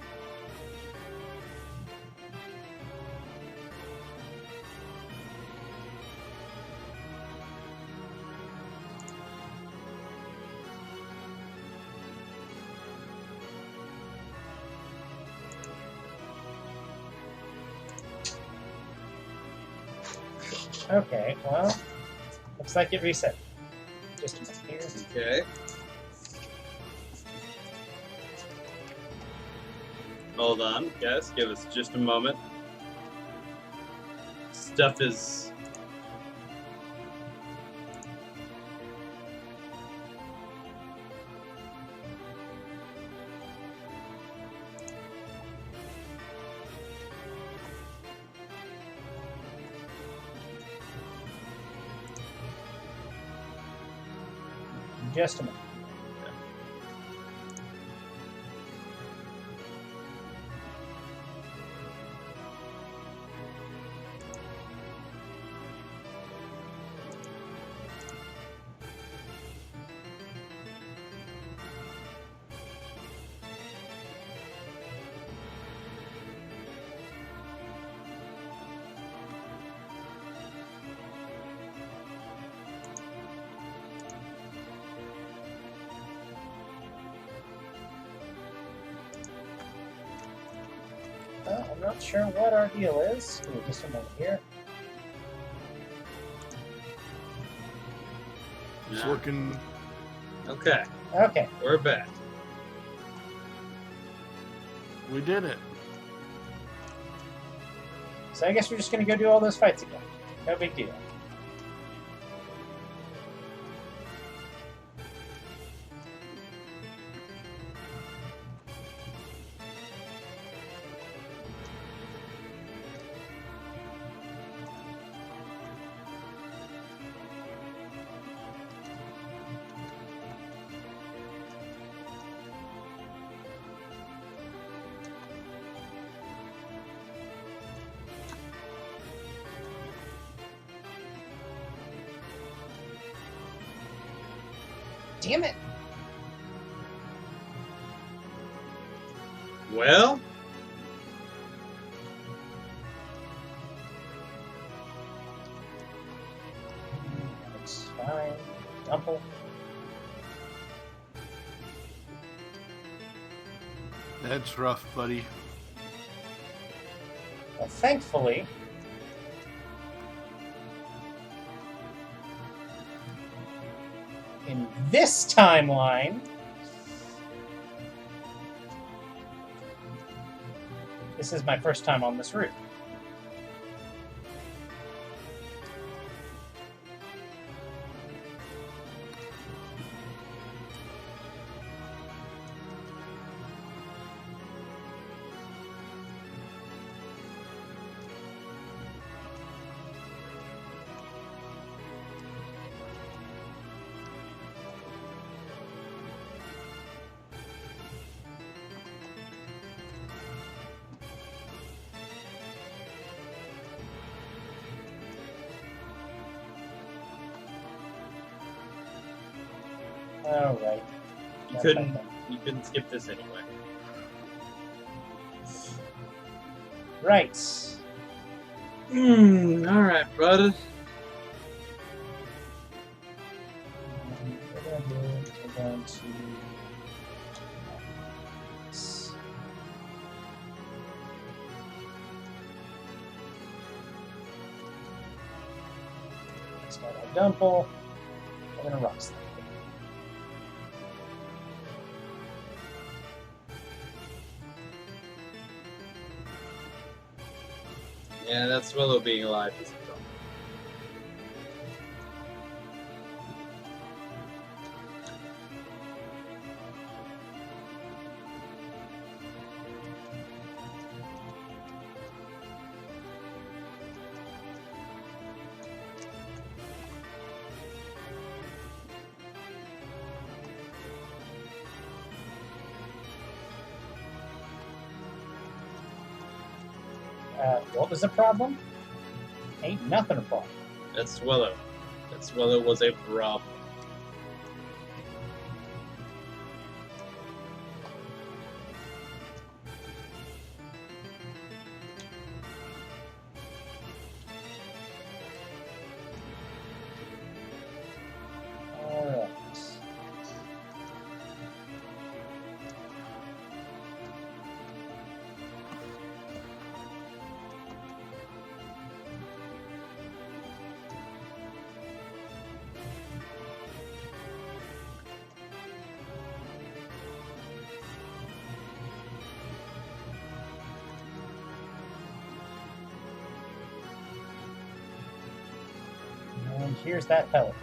Okay, well, looks like it reset. Just a minute here. Okay. Hold on, guys. Give us just a moment. Stuff is... Just a minute. Well, I'm not sure what our deal is. Give me just a moment here. It's looking. Okay, Okay. we're back. We did it. So I guess we're just gonna go do all those fights again. No big deal. Damn it! Well, It's fine. Dumple. That's rough, buddy. Well, thankfully, in this timeline, this is my first time on this route. All right. you couldn't skip this anyway. Right. All right, brother. We're going to do is we're going to. Let's go to Dumple. We're going to rock slide. Yeah, that's Willow being alive is a problem. What was the problem? Ain't nothing a problem. That's Willow. That's Willow was a problem. Alright. And here's that pelican.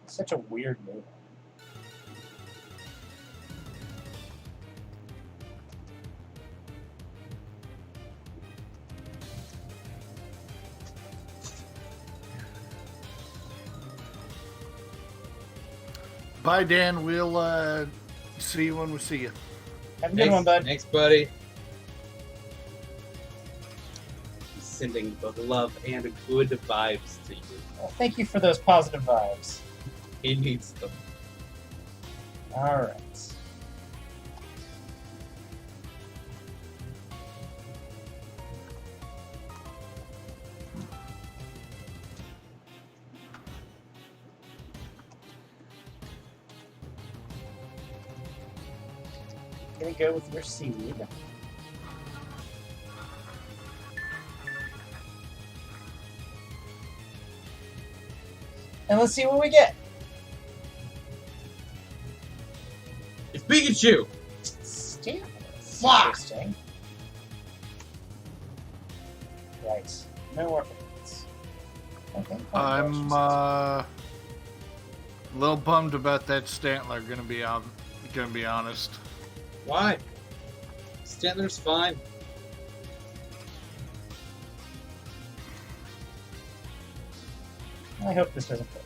Such a weird move. Bye, Dan. We'll see you when we see you. Have a good one, bud. Thanks, buddy. He's sending both love and good vibes to you. Well, thank you for those positive vibes. He needs them. Alright. Gonna go with your seed. And let's see what we get. It's Pikachu! Steel. Fuck! Interesting. Right. No orphans. Okay. I'm a little bummed about that Stantler. Gonna be honest. Why? Stantler's fine. I hope this doesn't work.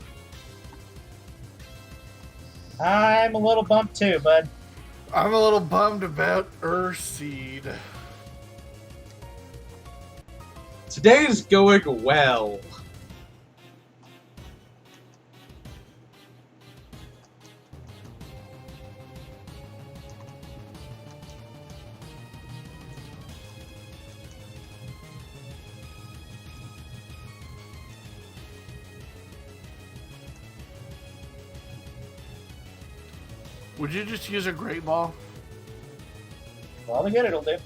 I'm a little bumped too, bud. I'm a little bummed about Earthseed. Today is going well. Would you just use a Great Ball? For all the good it'll do.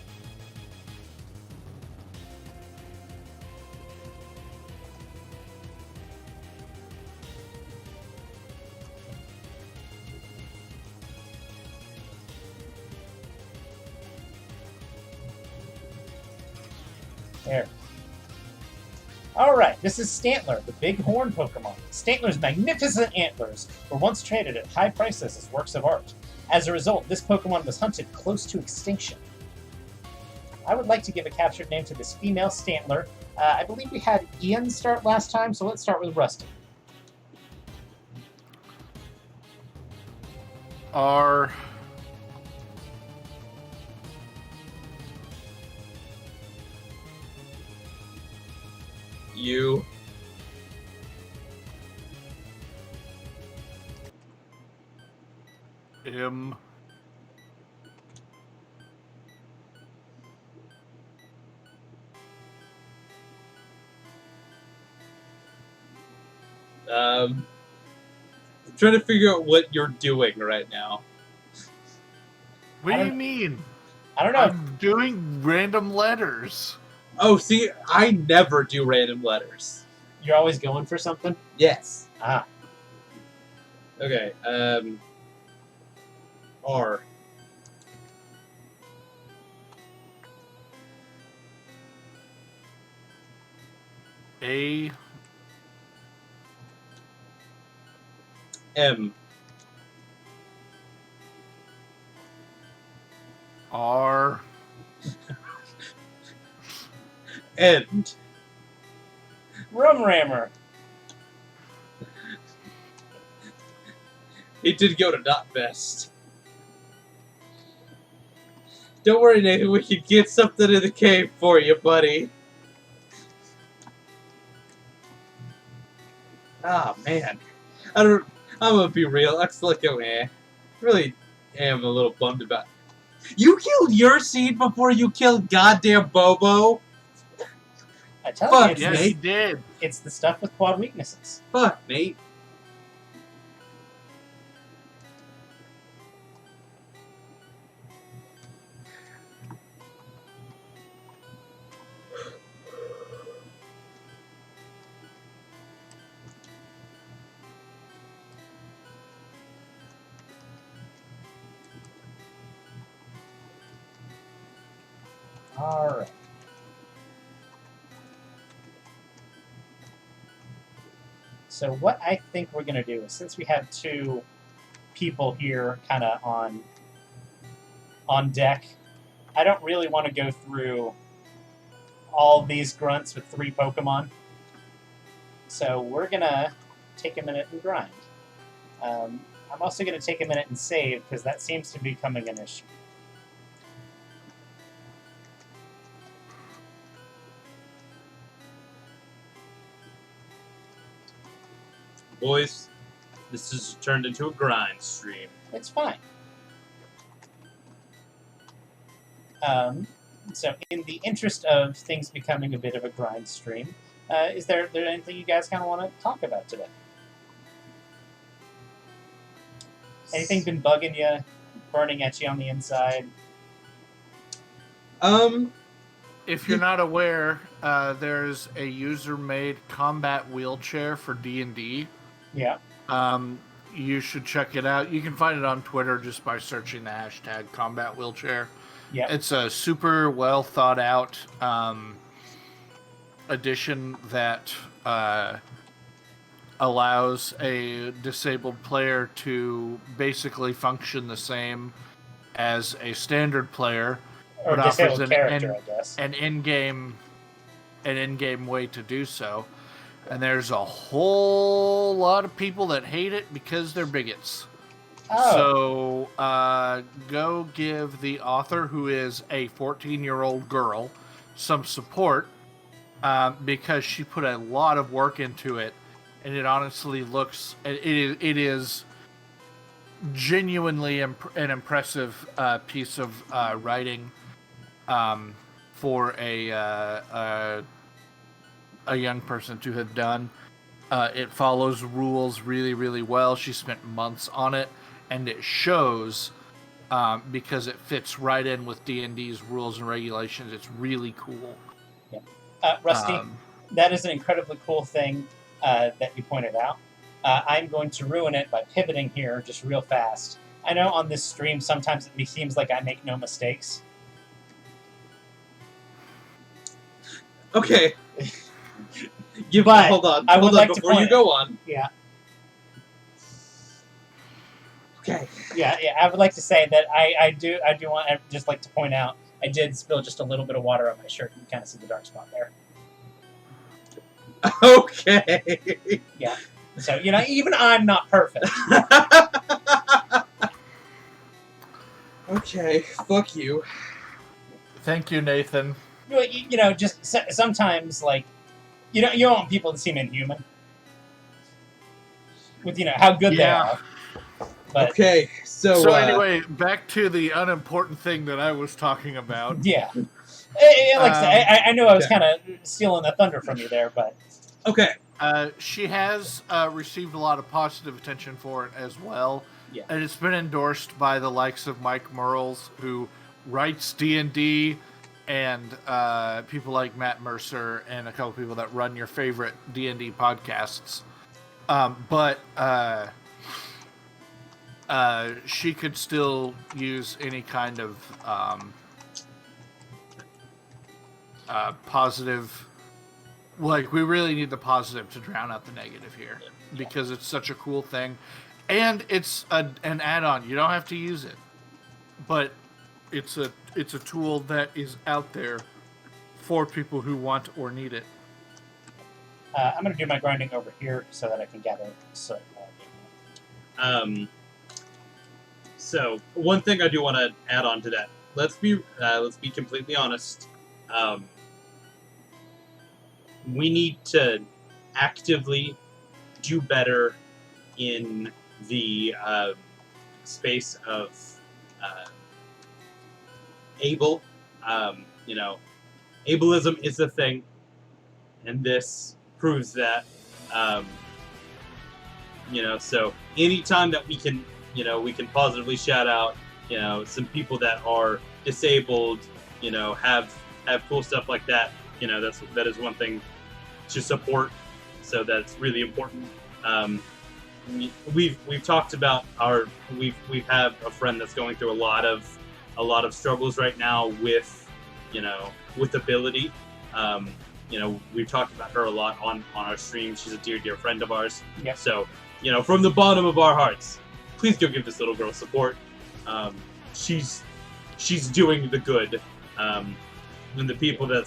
There. Alright, this is Stantler, the big horn Pokemon. Stantler's magnificent antlers were once traded at high prices as works of art. As a result, this Pokemon was hunted close to extinction. I would like to give a captured name to this female Stantler. I believe we had Ian start last time, so let's start with Rusty. R. You. M. I'm trying to figure out what you're doing right now. What do you mean? I don't know. I'm doing random letters. Oh, see, I never do random letters. You're always going for something? Yes. Ah. Okay, R. A. M. R. End. Rum Rammer. He did go to Notfest. Don't worry, Nathan. We can get something in the cave for you, buddy. Ah, man. I'm gonna be real. Looks like really am a little bummed about it. You killed your seed before you killed goddamn Bobo? I tell Fuck, you, it's, Yes, he did. it's the stuff with quad weaknesses. Fuck, Nate. Alright. So what I think we're going to do is, since we have two people here kind of on deck, I don't really want to go through all these grunts with 3 Pokemon. So we're going to take a minute and grind. I'm also going to take a minute and save, because that seems to be becoming an issue. Boys, this has turned into a grind stream. It's fine. So in the interest of things becoming a bit of a grind stream, is there anything you guys kind of want to talk about today? Anything been bugging you, burning at you on the inside? If you're not aware, there's a user-made combat wheelchair for D&D. Yeah. You should check it out. You can find it on Twitter just by searching the hashtag Combat Wheelchair. Yeah. It's a super well thought out edition that allows a disabled player to basically function the same as a standard player, Or but disabled offers character, I guess. an in-game way to do so. And there's a whole lot of people that hate it because they're bigots. Oh. So go give the author, who is a 14-year-old girl, some support because she put a lot of work into it, and it honestly looks it is genuinely an impressive piece of writing for a young person to have done. It follows rules really, really well. She spent months on it, and it shows because it fits right in with D&D's rules and regulations. It's really cool. Yeah. Rusty, that is an incredibly cool thing that you pointed out. I'm going to ruin it by pivoting here just real fast. I know on this stream sometimes it seems like I make no mistakes. Okay. But hold on. I would like to before you point go on. Yeah. Okay. Yeah, I would like to say that I do want to just like to point out I did spill just a little bit of water on my shirt. You can kind of see the dark spot there. Okay. Yeah. So, even I'm not perfect. Okay, fuck you. Thank you, Nathan. Just sometimes, you don't want people to seem inhuman with, how good they are. But, okay, so anyway, back to the unimportant thing that I was talking about. Yeah. I know I was kind of stealing the thunder from you there, but... Okay. She has received a lot of positive attention for it as well. Yeah. And it's been endorsed by the likes of Mike Merles, who writes D&D, and people like Matt Mercer and a couple people that run your favorite D&D podcasts. But she could still use any kind of positive... we really need the positive to drown out the negative here, because it's such a cool thing. And it's an add-on. You don't have to use it. But it's a tool that is out there for people who want or need it. I'm going to do my grinding over here so that I can gather soot. So one thing I do want to add on to that. Let's be completely honest. We need to actively do better in the space of able. Ableism is a thing, and this proves that. So anytime that we can positively shout out, some people that are disabled, have cool stuff like that. That is one thing to support. So that's really important. We've talked about we've had a friend that's going through a lot of struggles right now with ability. We've talked about her a lot on our stream. She's a dear friend of ours. Yep. So from the bottom of our hearts, please go give this little girl support. She's doing the good. And the people that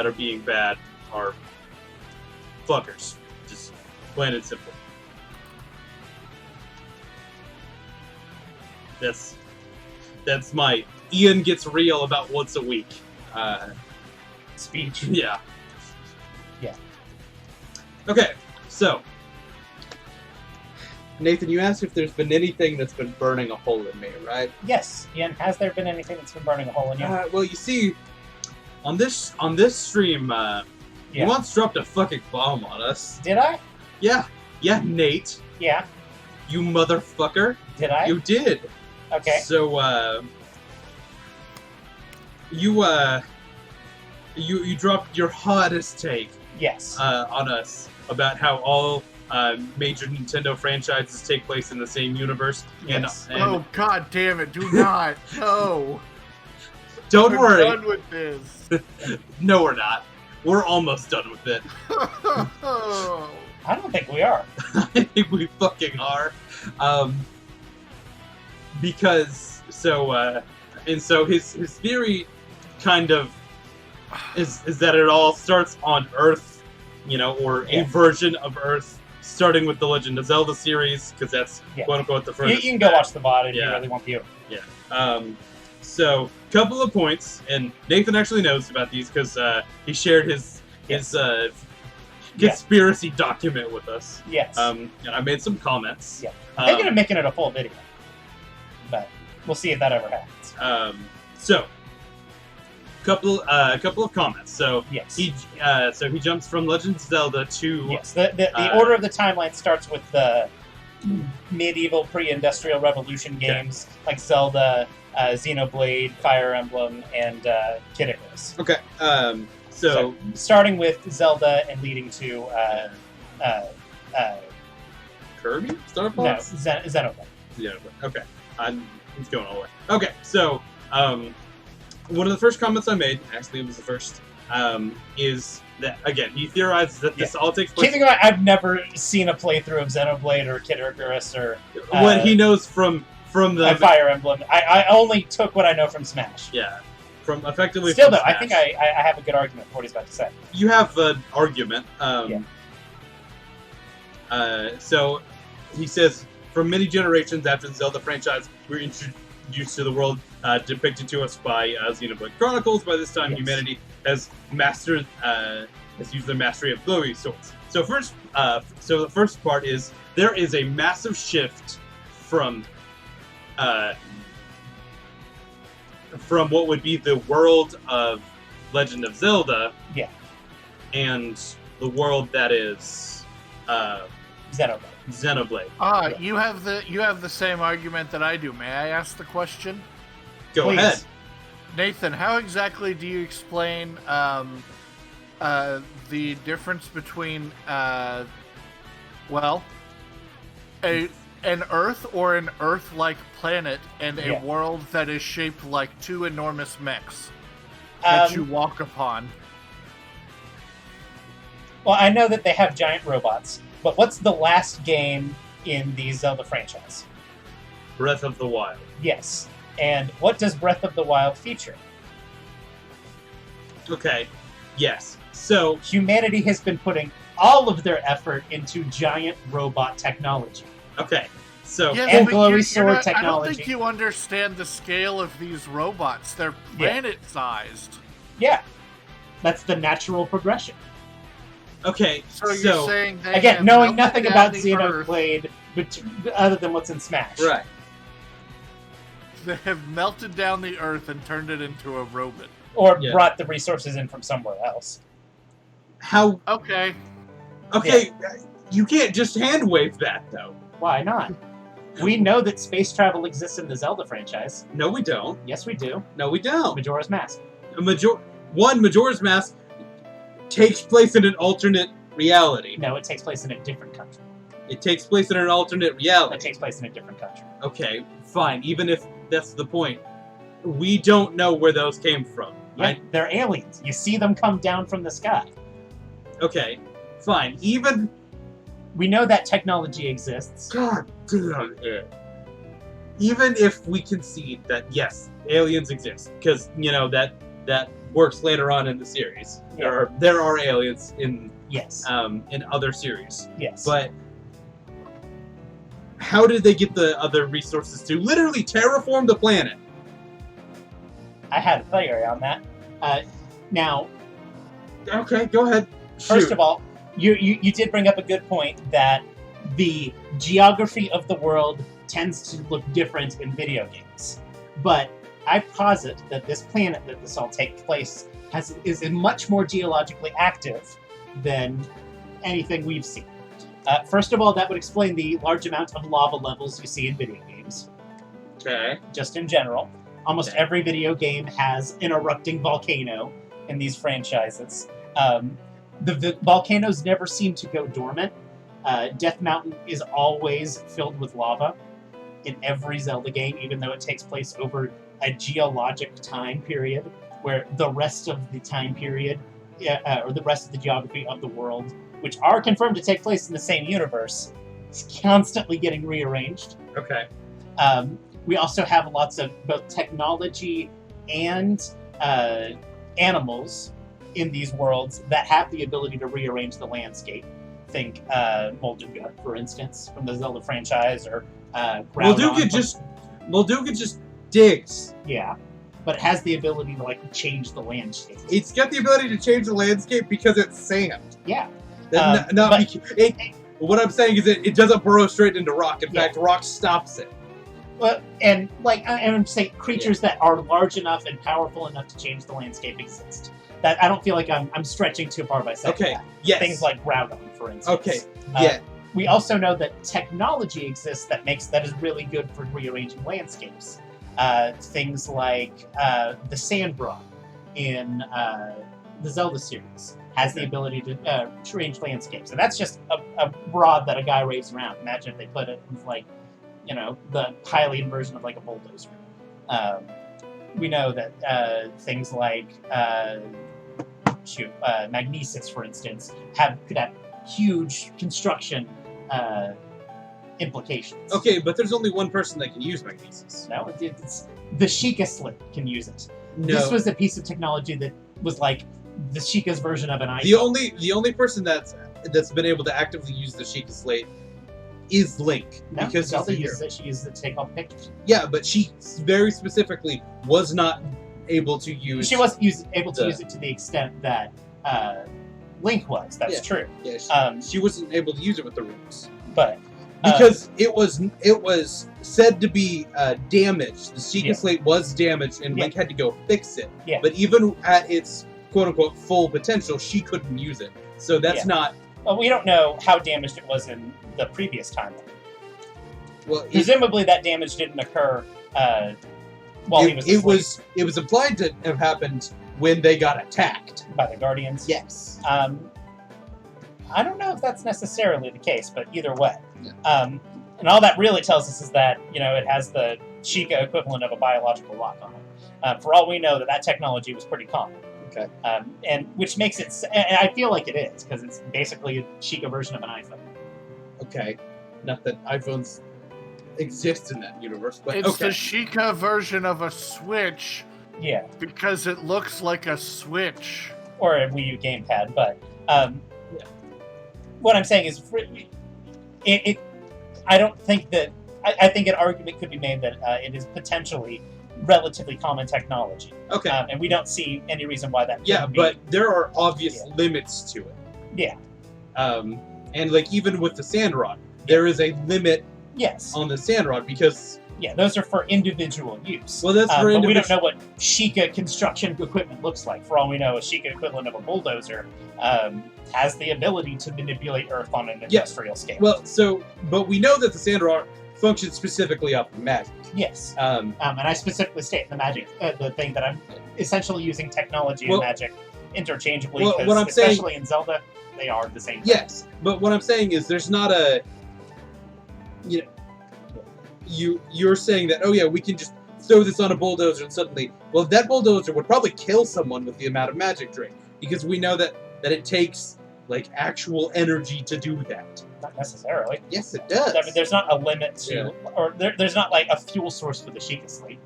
are being bad are fuckers. Just plain and simple. That's my Ian gets real about once a week speech. Yeah. Yeah. Okay, so Nathan, you asked if there's been anything that's been burning a hole in me, right? Yes, Ian. Has there been anything that's been burning a hole in you? Well, you see, on this stream, you once dropped a fucking bomb on us. Did I? Yeah, Nate. Yeah. You motherfucker. Did I? You did. Okay. So, you dropped your hottest take. Yes. On us about how all major Nintendo franchises take place in the same universe. Yes. And Oh, god damn it, do not. No. don't We're worry. done with this. No, we're not. We're almost done with it. I don't think we are. I think we fucking are. Because, so his theory kind of is that it all starts on Earth, or a version of Earth, starting with the Legend of Zelda series, because that's quote-unquote the first. You can go watch the VOD if you really want the So, couple of points, and Nathan actually knows about these because he shared his conspiracy document with us. Yes. And I made some comments. Yeah. I'm thinking of making it a full video, but we'll see if that ever happens. So, couple of comments. So yes. He jumps from Legend of Zelda to The order of the timeline starts with the medieval pre-industrial revolution games like Zelda, Xenoblade, Fire Emblem, and Kid Icarus. Okay. So starting with Zelda and leading to Kirby? Star no, Fox? Xenoblade. Yeah. Okay. It's going all the way. Okay. So one of the first comments I made, actually it was the first, is that again he theorizes that this all takes place. Keeping in mind, I've never seen a playthrough of Xenoblade or Kid Icarus or what he knows from the Fire Emblem. I only took what I know from Smash. Yeah. From effectively. Still from though, Smash. I think I have a good argument for what he's about to say. You have an argument. So he says, from many generations after the Zelda franchise, we're introduced to the world depicted to us by Xenoblade Chronicles. By this time, humanity has used their mastery of glowing swords. So the first part is there is a massive shift from what would be the world of Legend of Zelda, and the world that is Xenoblade. You have the same argument that I do. May I ask the question? Go ahead. Nathan, how exactly do you explain the difference between an Earth or an Earth-like planet and a world that is shaped like two enormous mechs that you walk upon? Well, I know that they have giant robots, but what's the last game in the Zelda franchise? Breath of the Wild. Yes. And what does Breath of the Wild feature? Okay. Yes. So humanity has been putting all of their effort into giant robot technology. Okay. So and glowy sword technology. I don't think you understand the scale of these robots. They're planet-sized. Yeah. That's the natural progression. Okay, so you're saying they again, knowing nothing about Xenoblade, other than what's in Smash. Right. They have melted down the Earth and turned it into a robot. Or brought the resources in from somewhere else. How? Okay. Okay, you can't just hand wave that, though. Why not? We know that space travel exists in the Zelda franchise. No, we don't. Yes, we do. No, we don't. Majora's Mask. Majora's Mask takes place in an alternate reality. No, it takes place in a different country. It takes place in an alternate reality. It takes place in a different country. Okay, fine. Even if that's the point, we don't know where those came from. Yeah, right? They're aliens. You see them come down from the sky. Okay, fine. Even we know that technology exists. God damn it. Even if we concede that yes, aliens exist, because that works later on in the series. Yeah. There are aliens in in other series. Yes. But how did they get the other resources to literally terraform the planet? I had a theory on that. Now, okay, go ahead. First of all, you did bring up a good point that the geography of the world tends to look different in video games. But I posit that this planet that this all takes place is much more geologically active than anything we've seen. First of all, that would explain the large amount of lava levels you see in video games. Okay. Just in general. Almost every video game has an erupting volcano in these franchises. The volcanoes never seem to go dormant. Death Mountain is always filled with lava in every Zelda game, even though it takes place over a geologic time period, where the rest of the time period, or the rest of the geography of the world, which are confirmed to take place in the same universe, is constantly getting rearranged. Okay. We also have lots of both technology and animals in these worlds that have the ability to rearrange the landscape. Think Molduga, for instance, from the Zelda franchise, or Molduga just digs. Yeah, but it has the ability to like change the landscape. It's got the ability to change the landscape because it's sand. Yeah. What I'm saying is it doesn't burrow straight into rock. In fact, rock stops it. Well, and I'm saying creatures that are large enough and powerful enough to change the landscape exist. That I don't feel like I'm stretching too far by saying that. Yes. Things like Groudon, for instance. Okay. Yeah. We also know that technology exists that is really good for rearranging landscapes. Things like the Sand Rod in the Zelda series has the ability to change landscapes, and that's just a rod that a guy waves around. Imagine if they put it with like, the Hylian version of like a bulldozer. We know that things like magnesis, for instance, could have huge construction implications. Okay, but there's only one person that can use magnesis. No, it's the Sheikah Slate can use it. No. This was a piece of technology that was like the Sheikah's version of an iPhone. The only person that's been able to actively use the Sheikah Slate is Link, No, because Zelda he's a uses it. She uses it to take all the pictures. Yeah, but she very specifically was not able to use. She wasn't able to use it to the extent that Link was. That's true. Yeah, she wasn't able to use it with the runes, but because it was said to be damaged. The Sheikah Slate was damaged, and Link had to go fix it. Yeah. But even at its quote unquote full potential, she couldn't use it. So that's not. Well, we don't know how damaged it was in the previous timeline. Well, presumably that damage didn't occur while he was asleep. It was implied to have happened when they got attacked by the Guardians. Yes. I don't know if that's necessarily the case, but either way. Yeah. And all that really tells us is that, it has the Sheikah equivalent of a biological lock on it. For all we know, that technology was pretty common. Okay. And which makes it, and I feel like it is, because it's basically a Sheikah version of an iPhone. Okay. Not that iPhones exist in that universe, but it's the Sheikah version of a Switch. Yeah. Because it looks like a Switch. Or a Wii U gamepad, but what I'm saying is, I don't think that, I think an argument could be made that it is potentially relatively common technology. Okay. And we don't see any reason why that couldn't be. But there are obvious limits to it. Yeah. And like even with the sand rod, there is a limit on the sand rod because... Yeah, those are for individual use. Well, that's for individual... But we don't know what Sheikah construction equipment looks like. For all we know, a Sheikah equivalent of a bulldozer has the ability to manipulate Earth on an industrial scale. Well, but we know that the sand rod functions specifically off of magic. Yes. And I specifically state in the magic, the thing that I'm essentially using technology and magic interchangeably, because especially in Zelda, they are the same thing. Yes, but what I'm saying is there's not a... You're saying that, we can just throw this on a bulldozer and suddenly... Well, that bulldozer would probably kill someone with the amount of magic drain, because we know that it takes, like, actual energy to do that. Not necessarily. Yes, it does. I mean, there's not a limit to... Or there's not, like, a fuel source for the Sheikah Slate.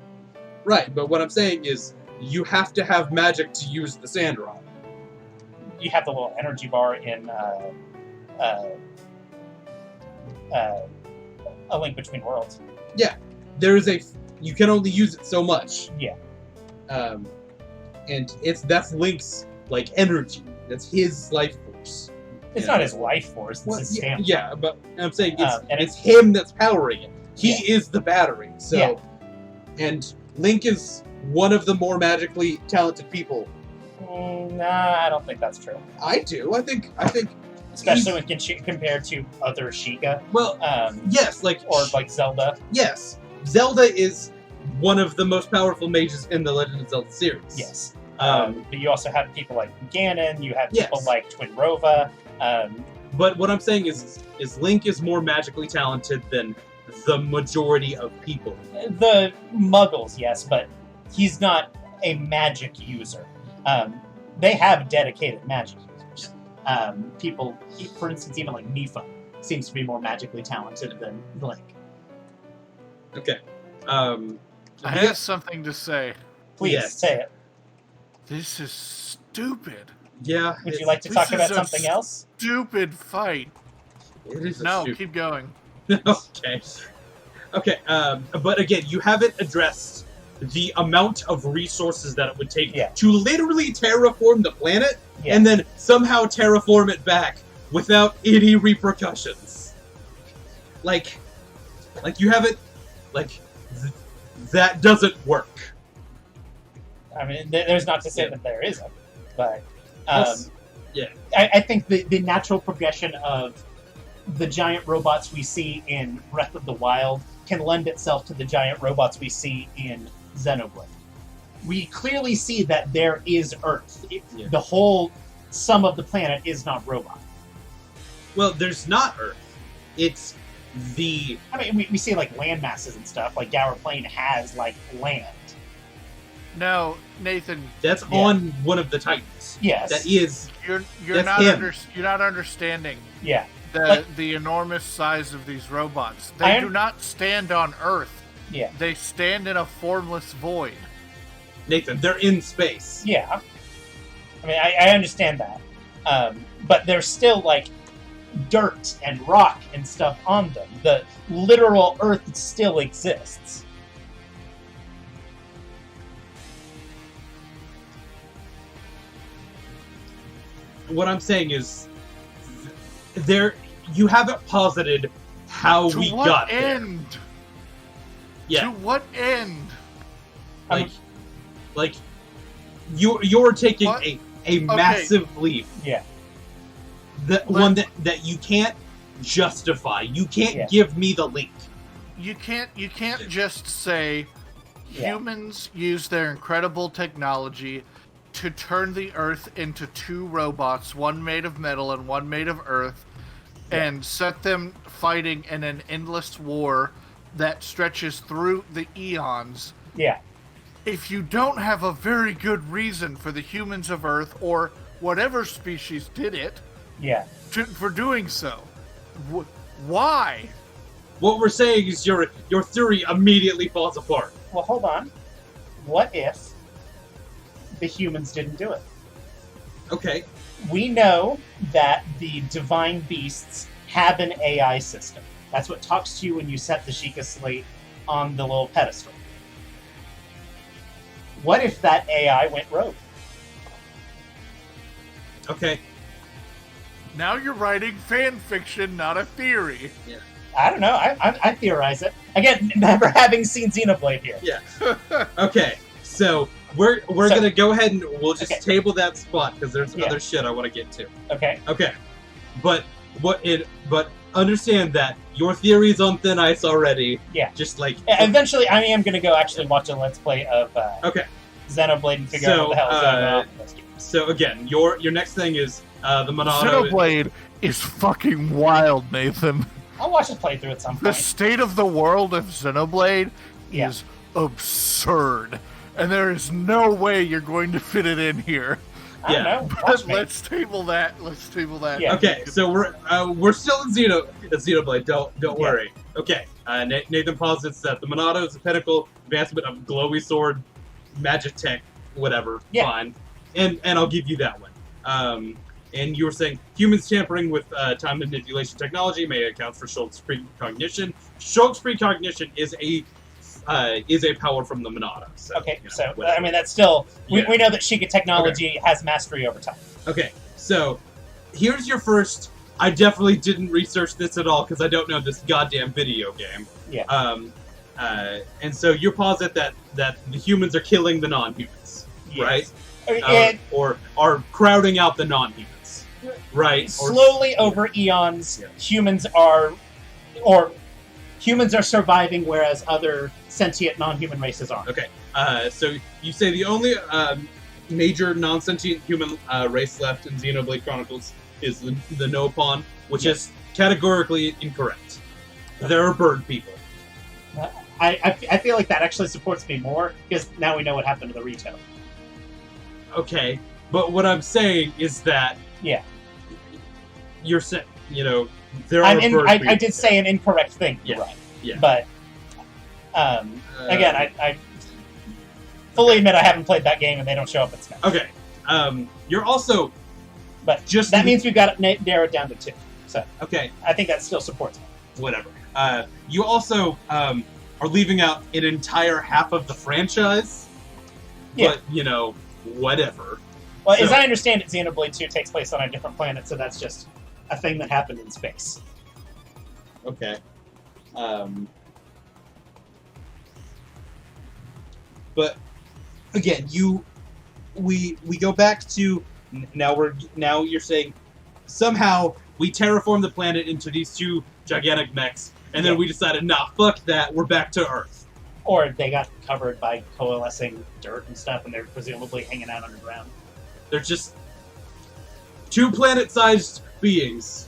Right, but what I'm saying is you have to have magic to use the sand rod. You have the little energy bar in A Link Between Worlds. Yeah, you can only use it so much. Yeah. And that's Link's, like, energy. That's his life force. It's not his life force, it's his stamina. Yeah, but I'm saying it's him that's powering it. He is the battery, so... And Link is one of the more magically talented people. Nah, I don't think that's true. I do. I think especially when compared to other Sheikah. Well, yes, or like Zelda. Yes, Zelda is one of the most powerful mages in the Legend of Zelda series. Yes, but you also have people like Ganon. You have people like Twin Rova. But what I'm saying is Link is more magically talented than the majority of people. The Muggles, yes, but he's not a magic user. They have dedicated magic users. People, for instance, even like Mifa seems to be more magically talented than Link. Okay. I have something to say. Please say it. This is stupid. Yeah. Would you like to talk about something else? Stupid fight. It is No, stupid. keep going. Okay. Okay. But again, you haven't addressed the amount of resources that it would take to literally terraform the planet and then somehow terraform it back without any repercussions. Like you haven't, that doesn't work. I mean, there's not to say that there isn't, but yeah. I think the natural progression of the giant robots we see in Breath of the Wild can lend itself to the giant robots we see in Xenoblade. We clearly see that there is Earth. The whole sum of the planet is not robot. Well, there's not Earth. It's the... I mean, we see, like, land masses and stuff. Like, Gower Plain has, like, land. No, Nathan. That's on one of the Titans. Yes. That is... You're that's not understanding. Yeah. The enormous size of these robots. They do not stand on Earth. Yeah. They stand in a formless void. Nathan, they're in space. Yeah. I mean, I understand that. But there's still, like, dirt and rock and stuff on them. The literal Earth still exists. What I'm saying is, you haven't posited how we got there. To what end? Yeah. To what end? Like you're taking a massive leap. Yeah. One that you can't justify. You can't give me the link. You can't just say humans use their incredible technology to turn the Earth into two robots, one made of metal and one made of earth, and set them fighting in an endless war that stretches through the eons. Yeah. If you don't have a very good reason for the humans of Earth, or whatever species did it, for doing so, why? What we're saying is your theory immediately falls apart. Well, hold on. What if the humans didn't do it? Okay. We know that the divine beasts have an AI system. That's what talks to you when you set the Sheikah slate on the little pedestal. What if that AI went rogue? Okay. Now you're writing fan fiction, not a theory. Yeah. I don't know. I theorize it. Again, never having seen Xenoblade here. Yeah. Okay. So we're gonna go ahead and we'll just table that spot because there's other shit I want to get to. Okay. Okay. But understand that your theory is on thin ice already. Yeah. Just like eventually, I am gonna go actually watch a Let's Play of Xenoblade and figure out what the hell is going on with this game. So again, your next thing is the Monado. Xenoblade is fucking wild, Nathan. I'll watch a playthrough at some point. The state of the world of Xenoblade is absurd, and there is no way you're going to fit it in here. I don't know. But let's table that. Yeah. Okay, so we're still in Xenoblade. Don't worry. Okay, Nathan posits that the Monado is a pinnacle advancement of glowy sword, magic tech, whatever. Yeah. Fine, and I'll give you that one. And you were saying humans tampering with time manipulation technology may account for Schultz precognition. Schultz precognition is a power from the Monado. So, okay, I mean that's still we know that Sheikah technology has mastery over time. Okay, so here's your first. I definitely didn't research this at all because I don't know this goddamn video game. Yeah. And so you posit that the humans are killing the non-humans, right? Or are crowding out the non-humans. Right. Slowly over eons, humans are surviving, whereas other sentient non-human races aren't. Okay. So you say the only major non-sentient human race left in Xenoblade Chronicles is the Nopon, which is categorically incorrect. There are bird people. I feel like that actually supports me more, because now we know what happened to the Rito. Okay, but what I'm saying is that you're saying, there are bird people. I did say an incorrect thing. Yeah. Right. Yeah. But again, I fully admit I haven't played that game, and they don't show up in Smash. Okay. You're also, but just that means we've got it narrowed down to 2. So okay, I think that still supports me. whatever. You also are leaving out an entire half of the franchise. Yeah. But whatever. Well, So- as I understand it, Xenoblade 2 takes place on a different planet, so that's just a thing that happened in space. Okay. But again, we go back to now you're saying somehow we terraformed the planet into these 2 gigantic mechs, and then we decided, nah, fuck that, we're back to Earth. Or they got covered by coalescing dirt and stuff, and they're presumably hanging out underground. They're just 2 planet-sized beings.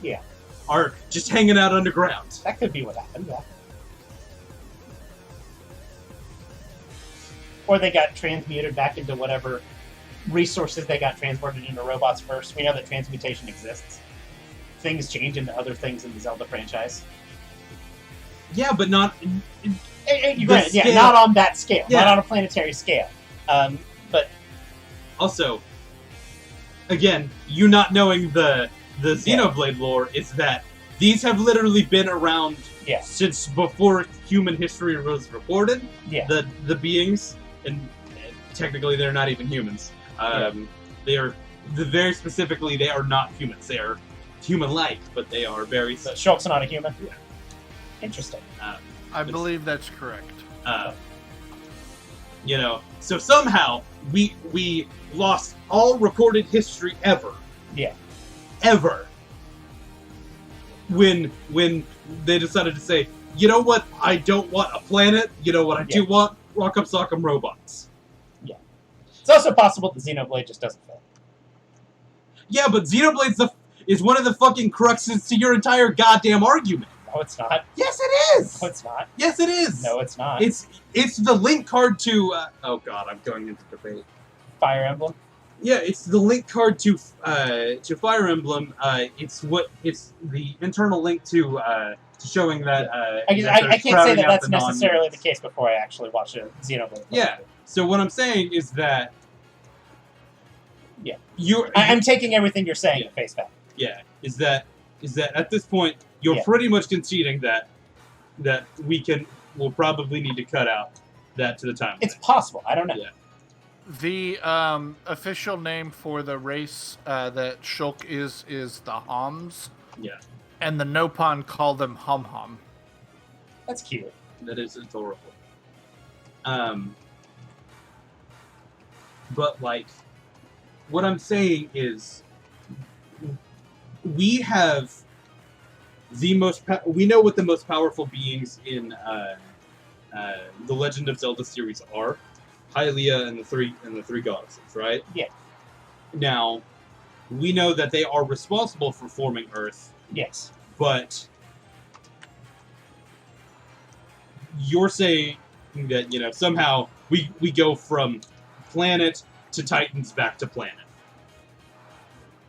Yeah. Are just hanging out underground. That could be what happened, yeah. Or they got transmuted back into whatever resources they got transported into robots first. We know that transmutation exists. Things change into other things in the Zelda franchise. Yeah, but not... Granted, scale. not on that scale. Yeah. Not on a planetary scale. But Also, again, you not knowing the Xenoblade lore is that these have literally been around since before human history was recorded. Yeah. The beings, and technically they're not even humans. They are very specifically they are not humans. They are human-like, but they are very. So Shulk's not a human. Yeah. Interesting. I believe that's correct. So somehow we lost all recorded history ever. Yeah. Ever. When they decided to say, you know what, I don't want a planet, you know what I do want? Rock 'em sock 'em robots. Yeah. It's also possible that Xenoblade just doesn't fit. Yeah, but Xenoblade is one of the fucking cruxes to your entire goddamn argument. No, it's not. Yes, it is! No, it's not. Yes, it is! No, it's not. It's the link card to... oh god, I'm going into debate. Fire Emblem? Yeah, it's the link card to Fire Emblem. It's the internal link to showing that. I can't say that that's necessarily the case before I actually watch a Xenoblade. Yeah. So what I'm saying is that. Yeah. I'm taking everything you're saying at face value. Yeah. Is that at this point you're pretty much conceding that we'll probably need to cut out that to the timeline. It's possible. I don't know. Yeah. The official name for the race that Shulk is the Homs. Yeah. And the Nopon call them Hum Hum. That's cute. That is adorable. But like, what I'm saying is, we have the most. We know what the most powerful beings in the Legend of Zelda series are. Hylia and the three goddesses, right? Yeah. Now, we know that they are responsible for forming Earth. Yes. But you're saying that, somehow we go from planet to Titans back to planet.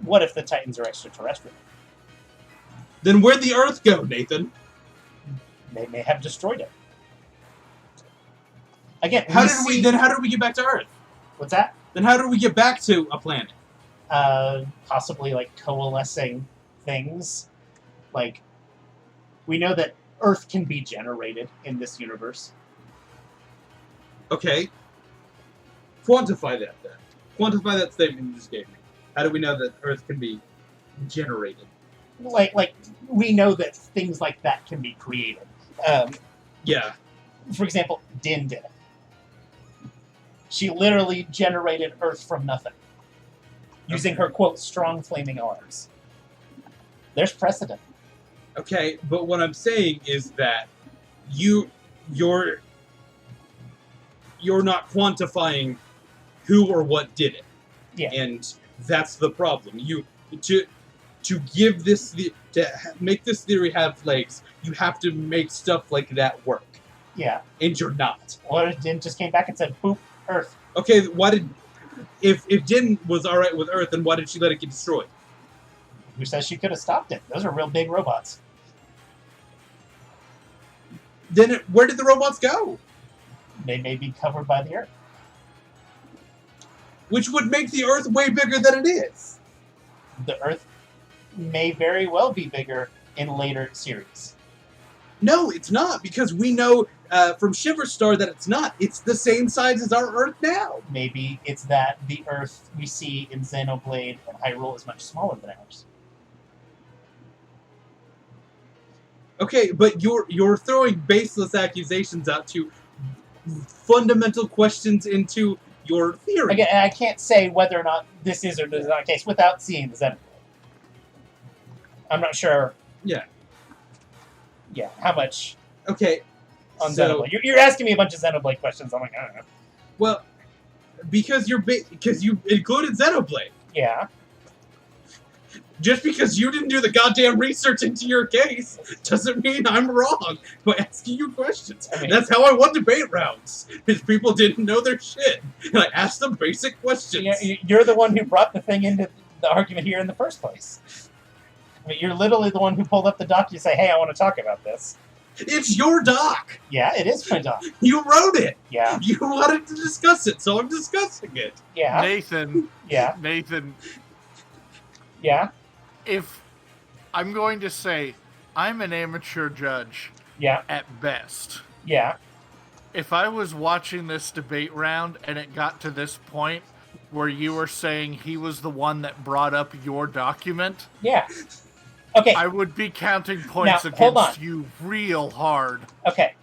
What if the Titans are extraterrestrial? Then where'd the Earth go, Nathan? They may have destroyed it. Again, how did we get back to Earth? What's that? Then how did we get back to a planet? Possibly like coalescing things. Like, we know that Earth can be generated in this universe. Okay. Quantify that then. Quantify that statement you just gave me. How do we know that Earth can be generated? Like we know that things like that can be created. Yeah. For example, Din did it. She literally generated Earth from nothing. Using her, quote, strong flaming arms. There's precedent. Okay, but what I'm saying is that you're not quantifying who or what did it. Yeah. And that's the problem. to give this make this theory have legs, you have to make stuff like that work. Yeah. And you're not. What if Din just came back and said, "Boop, Earth"? Okay, why did if Din was all right with Earth, then why did she let it get destroyed? Who says she could have stopped it? Those are real big robots. Then where did the robots go? They may be covered by the Earth. Which would make the Earth way bigger than it is. The Earth may very well be bigger in later series. No, it's not, because we know from Shiver Star that it's not. It's the same size as our Earth now. Maybe it's that the Earth we see in Xenoblade and Hyrule is much smaller than ours. Okay, but you're throwing baseless accusations out to fundamental questions into your theory. Again, I can't say whether or not this is or is not the case without seeing the Xenoblade. I'm not sure. Yeah. Yeah, how much Okay. on So, Xenoblade? You're asking me a bunch of Xenoblade questions. I'm like, I don't know. well, because you included Xenoblade. Yeah. Just because you didn't do the goddamn research into your case doesn't mean I'm wrong by asking you questions. I mean- That's how I won debate rounds. Is people didn't know their shit, and I asked them basic questions. You're the one who brought the thing into the argument here in the first place. I mean, you're literally the one who pulled up the doc. You say, "Hey, I want to talk about this." It's your doc. Yeah, it is my doc. You wrote it. Yeah, You wanted to discuss it, so I'm discussing it. yeah, Nathan, yeah, yeah, if I'm going to say I'm an amateur judge yeah, at best. yeah. If I was watching this debate round and it got to this point where you were saying he was the one that brought up your document, Yeah. Okay, I would be counting points Now, hold against on. you real hard. okay.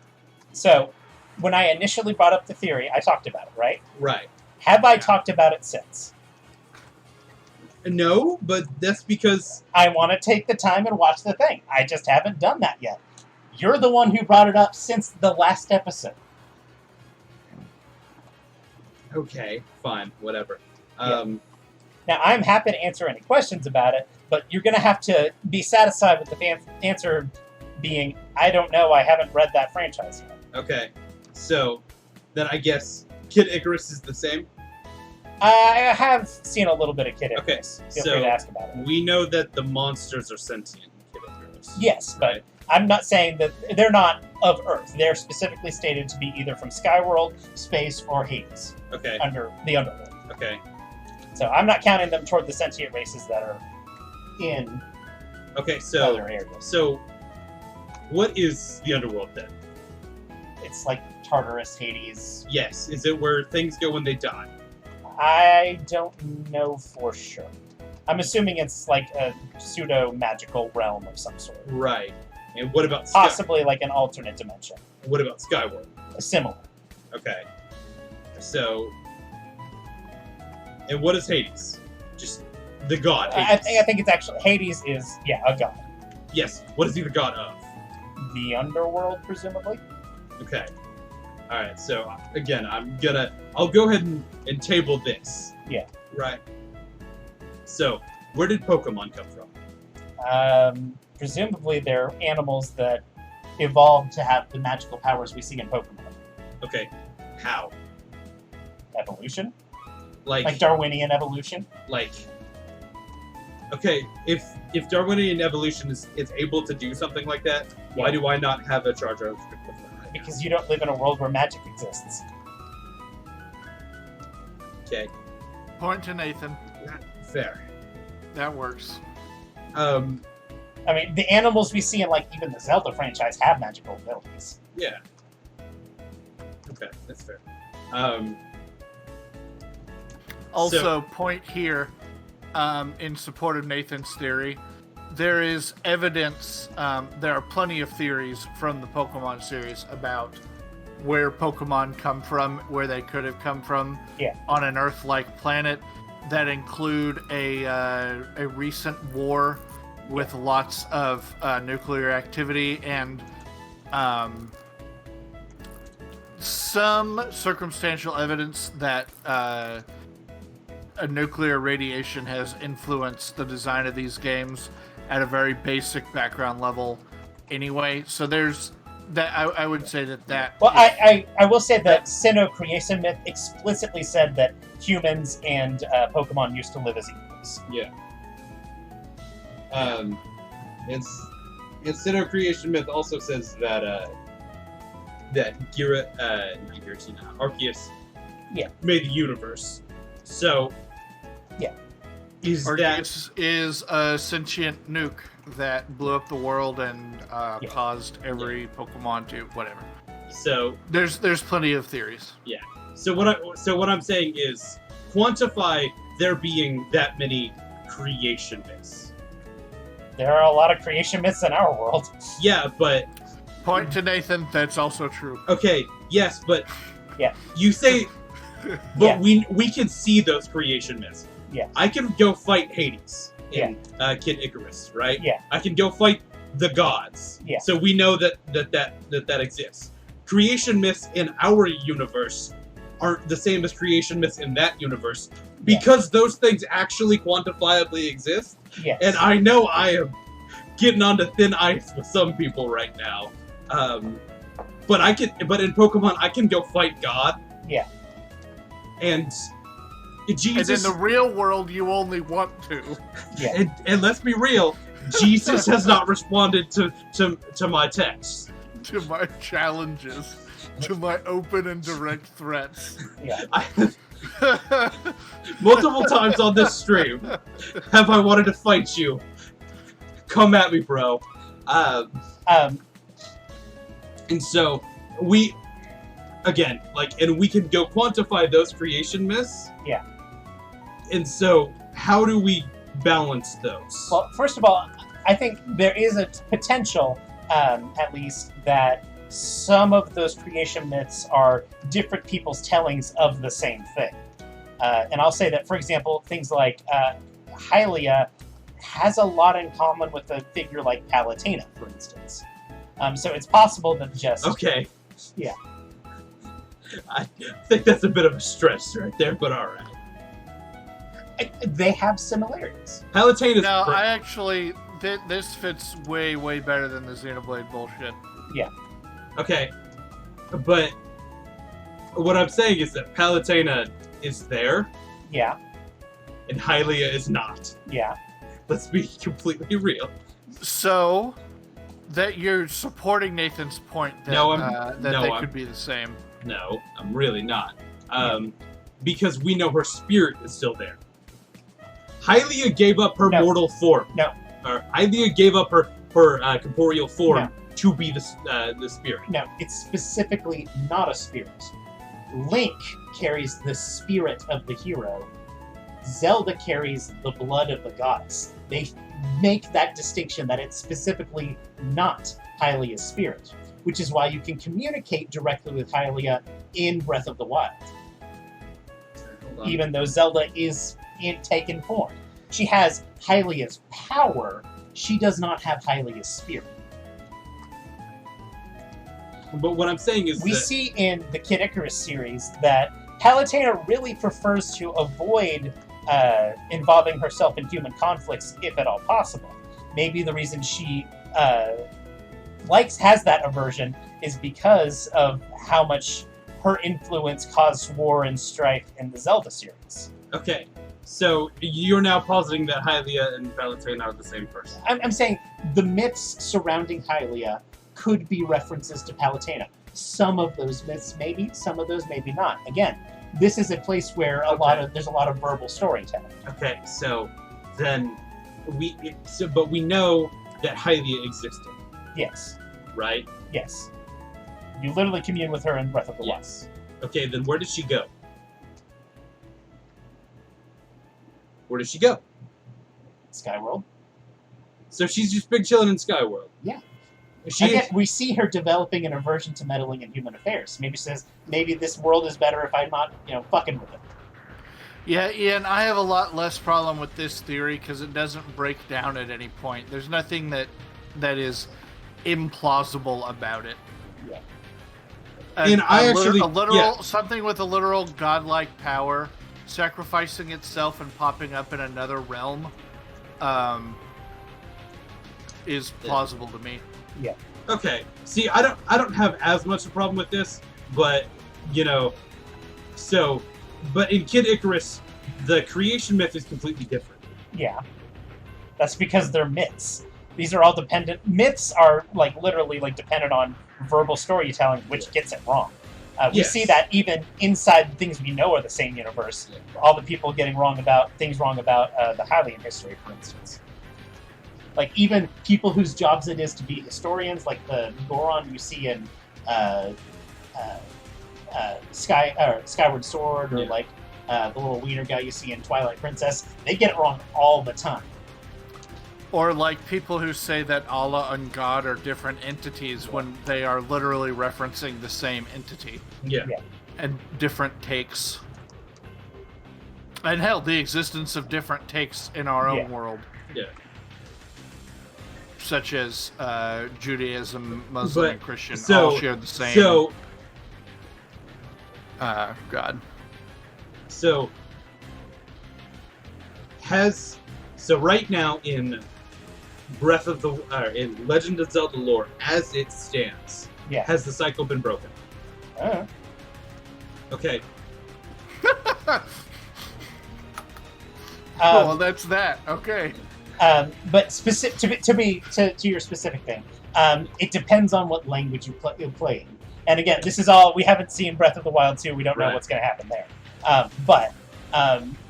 So, when I initially brought up the theory, I talked about it, right? Right. Have I talked about it since? No, but that's because I want to take the time and watch the thing. I just haven't done that yet. You're the one who brought it up since the last episode. okay, fine, whatever. Now, I'm happy to answer any questions about it, but you're going to have to be satisfied with the answer being, I don't know, I haven't read that franchise yet. Okay, so then I guess Kid Icarus is the same. I have seen a little bit of Kid Okay, Icarus. Feel so free to ask about it. we know that the monsters are sentient in Kid Icarus. Yes, but Right. I'm not saying that they're not of Earth. They're specifically stated to be either from Skyworld, space, or Hades, Okay, under the Underworld. okay, So I'm not counting them toward the sentient races that are in okay. So, other areas. so what is the underworld then? It's like Tartarus, Hades. Yes, is it where things go when they die? I don't know for sure. I'm assuming it's like a pseudo-magical realm of some sort. Right. And what about Sky? Possibly like an alternate dimension. What about Skyward? Similar. Okay. So, and what is Hades? Just the god. I Hades. think it's actually... Hades is, yeah, a god. Yes. What is he the god of? The underworld, presumably? Okay. All right. So again, I'll go ahead and table this. Yeah. Right. So, where did Pokemon come from? Presumably they're animals that evolved to have the magical powers we see in Pokemon. Okay. How? Evolution? Like Like Darwinian evolution? okay, if Darwinian evolution is able to do something like that, why do I not have a Charizard with that? Because you don't live in a world where magic exists. Okay. Point to Nathan. Fair. That works. I mean, the animals we see in, like, even the Zelda franchise have magical abilities. Yeah. Okay, that's fair. Also, point here, in support of Nathan's theory, there is evidence, there are plenty of theories from the Pokemon series about where Pokemon come from, where they could have come from on an Earth-like planet, that include a recent war with lots of nuclear activity and some circumstantial evidence that a nuclear radiation has influenced the design of these games at a very basic background level anyway. So there's that. I would say that. Well, I will say that Sinnoh Creation Myth explicitly said that humans and Pokemon used to live as equals. Yeah. And Sinnoh Creation Myth also says that Arceus made the universe. So Arceus is a sentient nuke that blew up the world and caused every Pokemon to whatever. So there's plenty of theories. Yeah. So what I'm saying is quantify there being that many creation myths. There are a lot of creation myths in our world. Yeah, but point to Nathan. That's also true. Okay. Yes, but yeah, you say, but we can see those creation myths. Yeah. I can go fight Hades in Kid Icarus, right? Yeah. I can go fight the gods. Yeah. So we know that exists. Creation myths in our universe aren't the same as creation myths in that universe because those things actually quantifiably exist. Yes. And I know I am getting onto thin ice with some people right now. But in Pokemon I can go fight God. Yeah. And Jesus, and in the real world, you only want to. Yeah. And let's be real, Jesus has not responded to my texts. To my challenges. To my open and direct threats. Yeah. Multiple times on this stream have I wanted to fight you. Come at me, bro. And so we can go quantify those creation myths. Yeah. And so how do we balance those? Well, first of all, I think there is a potential, at least, that some of those creation myths are different people's tellings of the same thing. And I'll say that, for example, things like Hylia has a lot in common with a figure like Palutena, for instance. So it's possible that just... Okay. Yeah. I think that's a bit of a stretch right there, but alright. They have similarities. Palutena is... No, I actually... This fits way, way better than the Xenoblade bullshit. Yeah. Okay. But what I'm saying is that Palutena is there. Yeah. And Hylia is not. Yeah. Let's be completely real. So, that you're supporting Nathan's point that, they could be the same. No, I'm really not. Because we know her spirit is still there. Hylia gave up her mortal form. No. Or Hylia gave up her corporeal form to be the spirit. No, it's specifically not a spirit. Link carries the spirit of the hero. Zelda carries the blood of the goddess. They make that distinction that it's specifically not Hylia's spirit, which is why you can communicate directly with Hylia in Breath of the Wild. Even though Zelda is in taken form. She has Hylia's power, she does not have Hylia's spirit. But what I'm saying is we see in the Kid Icarus series that Palutena really prefers to avoid involving herself in human conflicts, if at all possible. Maybe the reason she has that aversion is because of how much her influence caused war and strife in the Zelda series. Okay, so you're now positing that Hylia and Palutena are the same person. I'm saying the myths surrounding Hylia could be references to Palutena. Some of those myths maybe, some of those maybe not. Again, this is a place where there's a lot of verbal storytelling. Okay, so then but we know that Hylia existed. Yes. Right? Yes. You literally commune with her in Breath of the Wild. Okay, then where did she go? Where did she go? Skyworld. So she's just big chilling in Skyworld. Yeah. We see her developing an aversion to meddling in human affairs. Maybe she says, maybe this world is better if I'm not, fucking with it. Yeah, Ian, I have a lot less problem with this theory because it doesn't break down at any point. There's nothing that is implausible about it. Yeah. And something with a literal godlike power sacrificing itself and popping up in another realm is plausible to me. Yeah. Okay. See, I don't have as much a problem with this, but but in Kid Icarus, the creation myth is completely different. Yeah. That's because they're myths. These are all dependent. Myths are literally dependent on verbal storytelling, which gets it wrong. We see that even inside things we know are the same universe. Yeah. All the people getting things wrong about the Hylian history, for instance. Even people whose jobs it is to be historians, like the Goron you see in Skyward Sword, or the little wiener guy you see in Twilight Princess, they get it wrong all the time. Or people who say that Allah and God are different entities when they are literally referencing the same entity. Yeah. And different takes. And hell, the existence of different takes in our own world. Yeah. Such as Judaism, Muslim, and Christian all share the same. God. So right now in in Legend of Zelda lore, as it stands, has the cycle been broken? Okay. Well, that's that. Okay. But to your specific thing, it depends on what language you're playing. And again, this is all, we haven't seen Breath of the Wild 2. We don't know what's going to happen there. But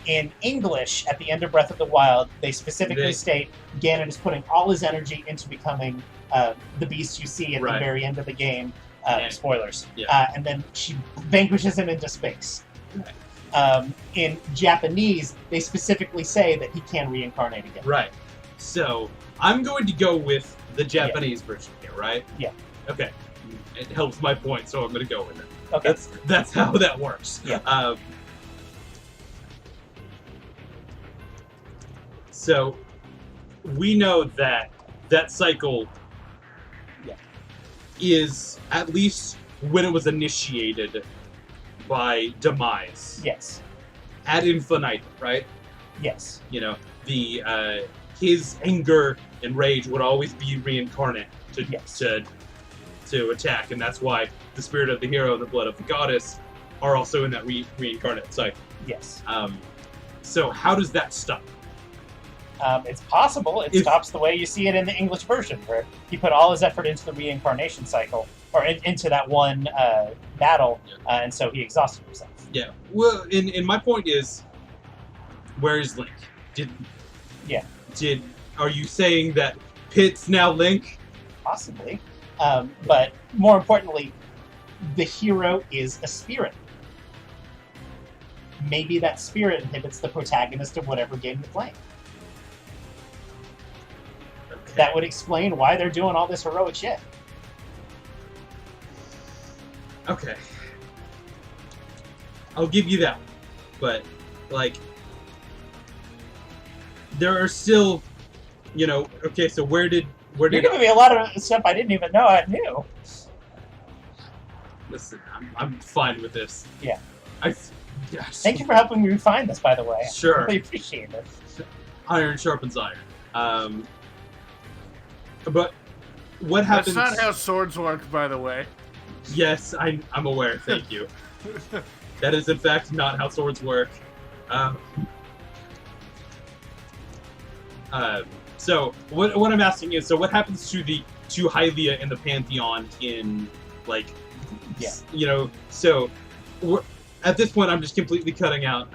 in English, at the end of Breath of the Wild, they specifically state Ganon is putting all his energy into becoming the beast you see at the very end of the game. Spoilers. Yeah. And then she vanquishes him into space. In Japanese, they specifically say that he can reincarnate again. Right. So I'm going to go with the Japanese version here, right? Yeah. Okay. It helps my point, so I'm going to go with it. Okay. That's how that works. Yeah. So we know that cycle is, at least when it was initiated by Demise. Yes. Ad infinitum, right? Yes. His anger and rage would always be reincarnate to attack, and that's why the spirit of the hero and the blood of the goddess are also in that reincarnate cycle. Yes. So how does that stop? It's possible. It stops the way you see it in the English version, where he put all his effort into the reincarnation cycle, or into that one battle, and so he exhausted himself. Yeah. Well, and my point is, where is Link? Are you saying that Pit's now Link? Possibly. But more importantly, the hero is a spirit. Maybe that spirit inhibits the protagonist of whatever game you're playing. Okay. That would explain why they're doing all this heroic shit. Okay. I'll give you that one. But, there are still, okay, so where did You're giving me a lot of stuff I didn't even know I knew. Listen, I'm fine with this. Yeah. Yes. Thank you for helping me refine this, by the way. Sure. I really appreciate it. Iron sharpens iron. But what happens... That's not how swords work, by the way. Yes, I'm aware, thank you. That is, in fact, not how swords work. So what I'm asking is, so what happens to Hylia in the Pantheon in so at this point I'm just completely cutting out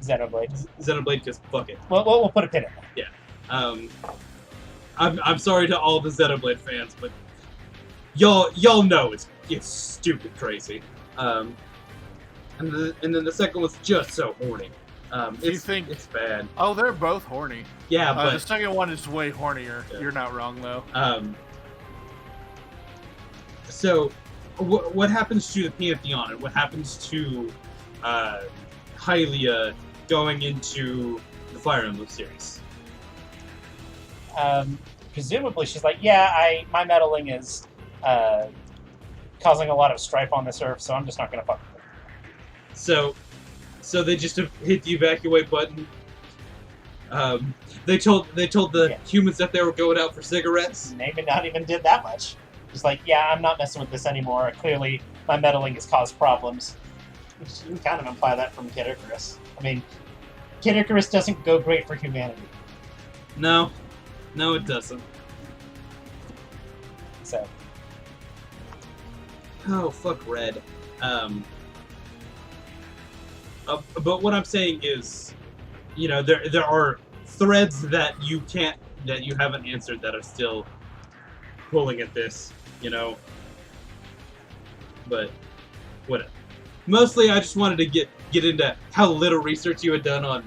Xenoblade because fuck it. Well, we'll put a pin in that. Yeah. I'm sorry to all the Xenoblade fans, but y'all know it's stupid crazy. And then the second one's just so horny. It's bad. Oh, they're both horny. Yeah, but the second one is way hornier. Yeah. You're not wrong though. So, what happens to the Pantheon, and what happens to Hylia going into the Fire Emblem series? Presumably, she's like, my meddling is causing a lot of strife on this earth, so I'm just not going to fuck with So they just hit the evacuate button. They told the humans that they were going out for cigarettes. Maybe not even did that much. Just like, yeah, I'm not messing with this anymore. Clearly, my meddling has caused problems. Which you can kind of imply that from Kid Icarus. I mean, Kid Icarus doesn't go great for humanity. No, it doesn't. So. Oh, fuck Red. But what I'm saying is, you know, there are threads that you haven't answered that are still pulling at this, you know. But whatever. Mostly, I just wanted to get into how little research you had done on.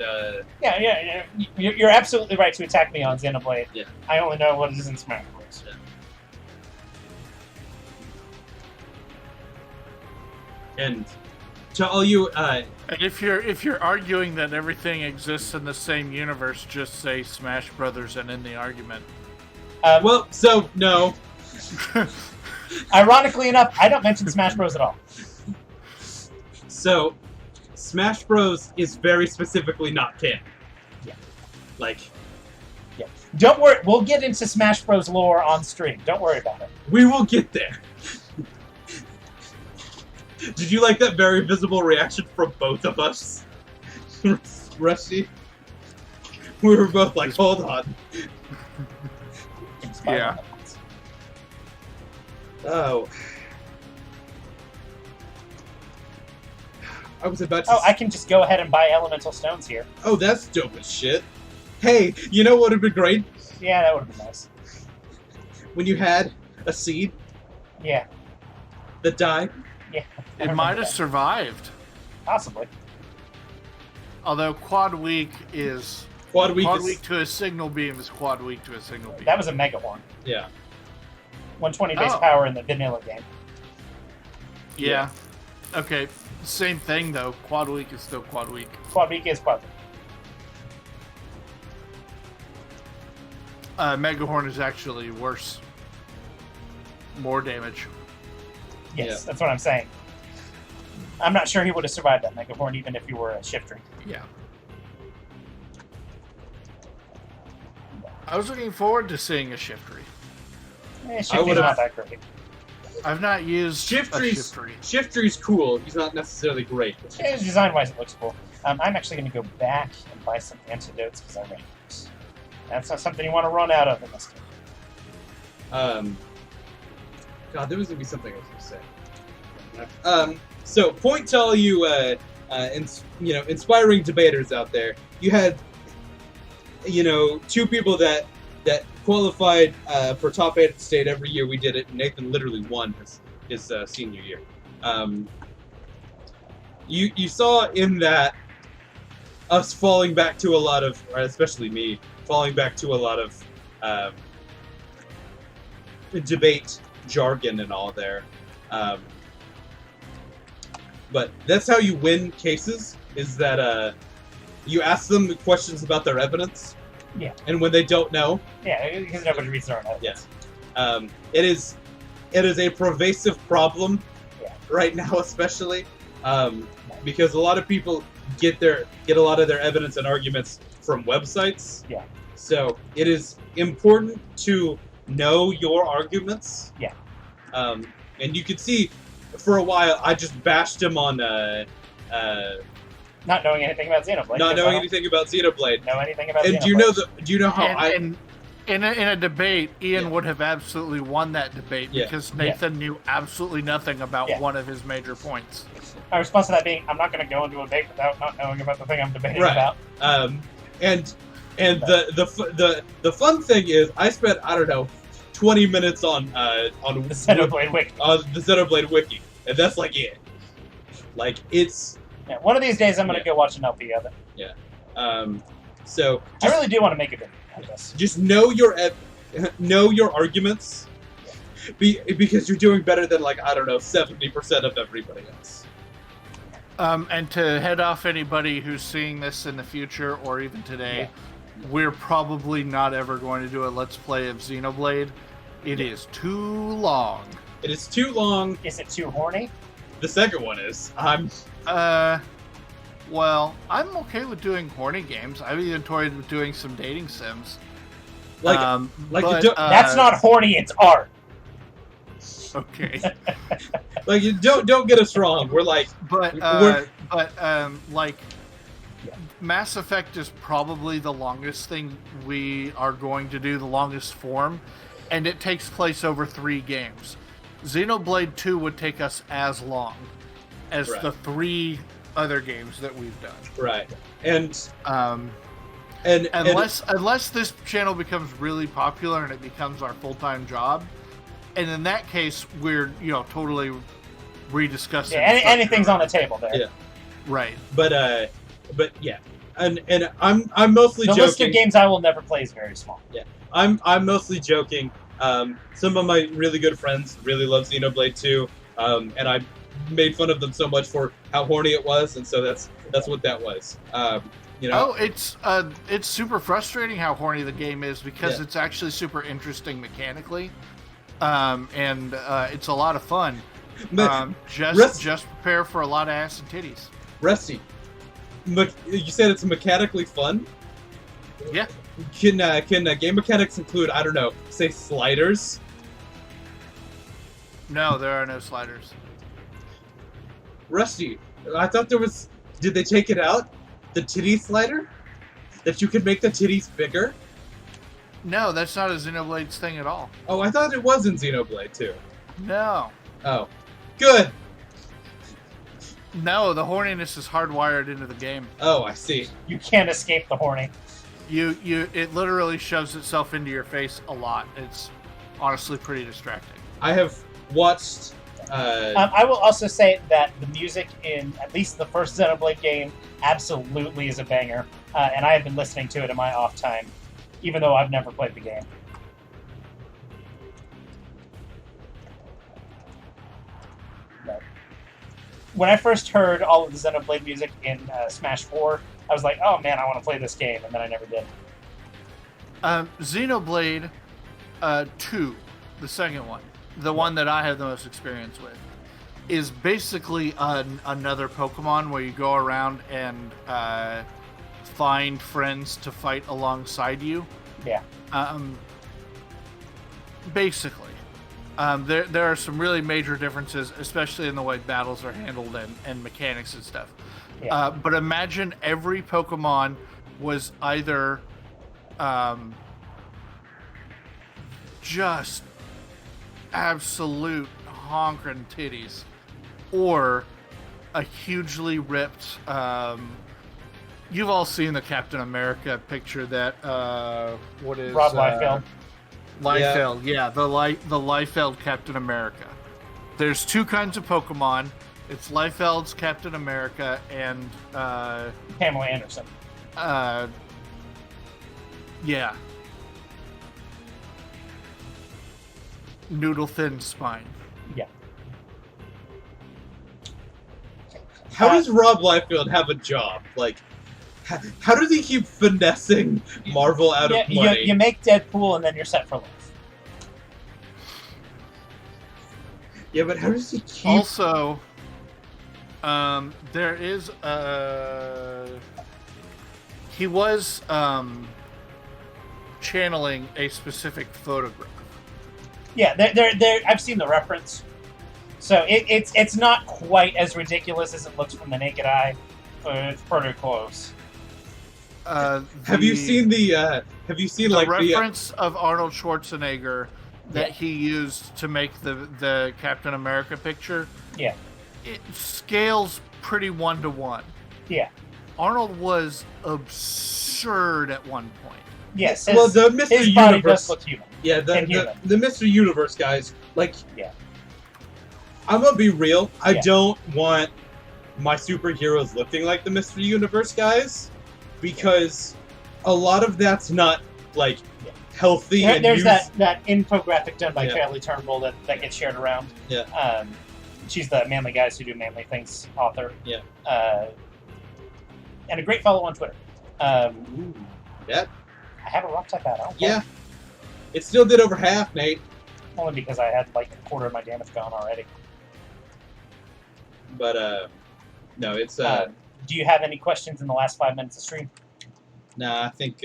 Yeah. You're absolutely right to attack me on Xenoblade. Yeah. I only know what it is in Smash Bros. Yeah. And to all you, and if you're arguing that everything exists in the same universe, just say Smash Brothers and end the argument. Well, so no. Ironically enough, I don't mention Smash Bros at all. So, Smash Bros is very specifically not canon. Yeah. Yeah. Don't worry, we'll get into Smash Bros lore on stream. Don't worry about it. We will get there. Did you like that very visible reaction from both of us? Rusty? We were both like, hold on. Yeah. Oh. I was about to... Oh, I can just go ahead and buy elemental stones here. Oh, that's dope as shit. Hey, you know what would have been great? Yeah, that would have been nice. When you had a seed Yeah. that died. Yeah. It might have survived. Possibly. Although quad weak is... Quad weak to a signal beam is quad weak to a signal beam. That was a Mega Horn. Yeah. 120 base power in the vanilla game. Yeah. Okay. Same thing though. Quad weak is still quad weak. Quad weak is quad weak. Mega Horn is actually worse. More damage. Yes, that's what I'm saying. I'm not sure he would have survived that Mega Horn even if he were a shifter. Yeah. I was looking forward to seeing a Shiftry. Shifty's not that great. I've not used Shiftry's, a Shiftry. Shiftry's cool. He's not necessarily great. Design-wise, it looks cool. I'm actually going to go back and buy some antidotes because I ran out. That's not something you want to run out of in this game. God, there was going to be something I was going to say. So, point to all you, inspiring debaters out there. You had, two people that qualified for top 8 at the state every year we did it. Nathan literally won his senior year. You saw in that us falling back to a lot of, or especially me, falling back to a lot of debate jargon and all there. But that's how you win cases, is that you ask them questions about their evidence. Yeah. And when they don't know. Yeah, because nobody reads their own evidence. Yeah. It is a pervasive problem right now, especially because a lot of people get a lot of their evidence and arguments from websites. Yeah. So it is important to know your arguments. Yeah. And you can see, for a while, I just bashed him on not knowing anything about Xenoblade. Not knowing anything about Xenoblade. Know anything about and Xenoblade. Do you know how in a debate, Ian would have absolutely won that debate because Nathan knew absolutely nothing about one of his major points. My response to that being, I'm not going to go into a debate without not knowing about the thing I'm debating about. And the fun thing is, I spent 20 minutes on the Xenoblade Wiki. The Xenoblade Wiki, and that's like it. Like it's. Yeah, one of these days I'm going to go watch an LP of it. Yeah. So I really do want to make a video on this. Just know your arguments, because you're doing better than 70% of everybody else. And to head off anybody who's seeing this in the future or even today, we're probably not ever going to do a Let's Play of Xenoblade. It is too long. It is too long. Is it too horny? The second one is. Well, I'm okay with doing horny games. I've even toyed with doing some dating sims. Like, but, That's not horny, it's art. Okay. like, you don't get us wrong. We're like, like, Mass Effect is probably the longest thing we are going to do, the longest form, and it takes place over 3 games. Xenoblade 2 would take us as long as the 3 other games that we've done. Right. And unless this channel becomes really popular and it becomes our full-time job, and in that case we're totally rediscussing. Yeah, anything's on the table there. Yeah. Right. But yeah. And I'm mostly the joking. list of games I will never play is very small. Yeah. I'm mostly joking. Some of my really good friends really love Xenoblade 2, and I made fun of them so much for how horny it was, and so that's what that was. Oh, it's super frustrating how horny the game is because it's actually super interesting mechanically, and it's a lot of fun. Just prepare for a lot of ass and titties. Rusty, you said it's mechanically fun? Yeah. Can game mechanics include, I don't know, say sliders? No, there are no sliders. Rusty, I thought there was... Did they take it out? The titty slider? That you could make the titties bigger? No, that's not a Xenoblade's thing at all. Oh, I thought it was in Xenoblade too. No. Oh. Good! No, the horniness is hardwired into the game. Oh, I see. You can't escape the horny. It literally shoves itself into your face a lot. It's honestly pretty distracting. I have watched... I will also say that the music in at least the first Xenoblade game absolutely is a banger, and I have been listening to it in my off time, even though I've never played the game. But when I first heard all of the Xenoblade music in Smash 4, I was like, oh man, I want to play this game, and then I never did. Xenoblade 2, the second one, the one that I have the most experience with, is basically another Pokemon where you go around and find friends to fight alongside you. Yeah. Basically. There are some really major differences, especially in the way battles are handled and mechanics and stuff. Yeah. But imagine every Pokemon was either just absolute honking titties, or a hugely ripped. You've all seen the Captain America picture that what is Rob Liefeld? Liefeld, yeah, the Liefeld Captain America. There's 2 kinds of Pokemon. It's Liefeld's Captain America and Pamela Anderson. Yeah. Noodle thin spine. Yeah. How does Rob Liefeld have a job? Like, how does he keep finessing Marvel out of money? You make Deadpool and then you're set for life. Yeah, but how does he keep... Also, there is he was channeling a specific photograph. Yeah, there. I've seen the reference, so it's not quite as ridiculous as it looks from the naked eye, but it's pretty close. Have you seen the reference of Arnold Schwarzenegger that he used to make the Captain America picture? Yeah, it scales pretty 1-to-1. Yeah, Arnold was absurd at one point. Yes, well, the Mr. his body Universe does look human. Yeah, the Mr. Universe guys, like, yeah. I'm gonna be real. I don't want my superheroes looking like the Mr. Universe guys, because a lot of that's not like healthy. There's that infographic done by Kelly Turnbull that gets shared around. Yeah. She's the Manly Guys Who Do Manly Things author. Yeah. And a great follow on Twitter. Yeah. I have a rock type out. Yeah. It still did over half, Nate. Only because I had like a quarter of my damage gone already. But no, it's Do you have any questions in the last 5 minutes of stream? nah. I think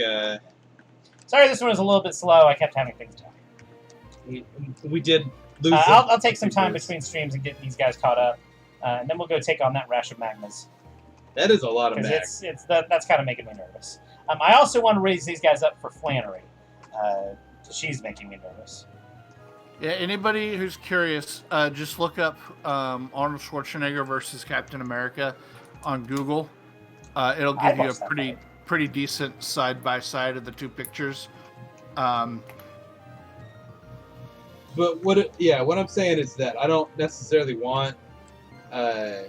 Sorry, this one was a little bit slow. I kept having things done. we did lose. I'll take some time between streams and get these guys caught up, and then we'll go take on that rash of magmas. That is a lot of Because max. that's kind of making me nervous. I also want to raise these guys up for Flannery. She's making me nervous. Yeah, anybody who's curious, just look up Arnold Schwarzenegger versus Captain America on Google. It'll give you a pretty decent side by side of the two pictures. But what I'm saying is that I don't necessarily want my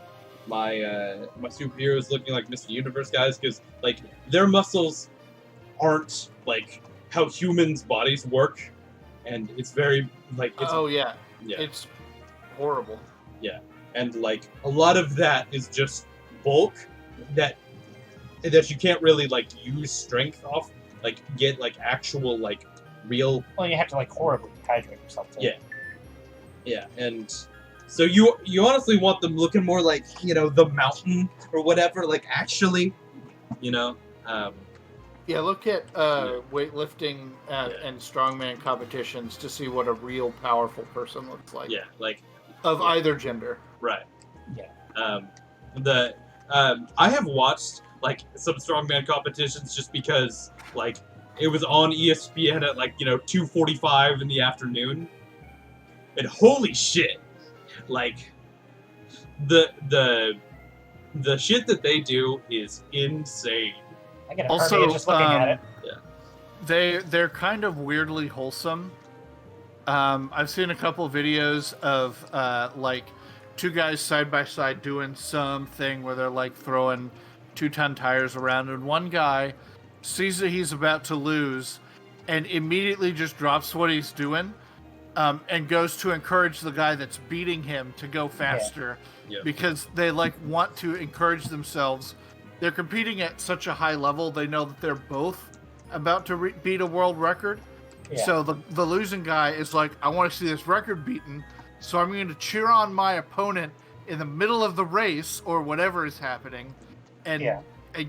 superheroes looking like Mr. Universe guys, because like their muscles aren't like how humans' bodies work, and it's very like it's horrible. And like a lot of that is just bulk that you can't really like use strength off, like get like actual like real. Well, you have to like horribly dehydrate yourself too. Yeah, and so you honestly want them looking more like, you know, the mountain or whatever, like actually, you know. Yeah, look at weightlifting and strongman competitions to see what a real powerful person looks like. Yeah, like of either gender. Right. Yeah. I have watched like some strongman competitions just because like it was on ESPN at like, you know, 2:45 in the afternoon, and holy shit, like the shit that they do is insane. I get a hernia just looking at it. They're kind of weirdly wholesome. I've seen a couple videos of like two guys side by side doing something where they're like throwing 2-ton tires around, and one guy sees that he's about to lose and immediately just drops what he's doing and goes to encourage the guy that's beating him to go faster because they like want to encourage themselves. They're competing at such a high level, they know that they're both about to beat a world record. Yeah. So the losing guy is like, I want to see this record beaten, so I'm going to cheer on my opponent in the middle of the race or whatever is happening and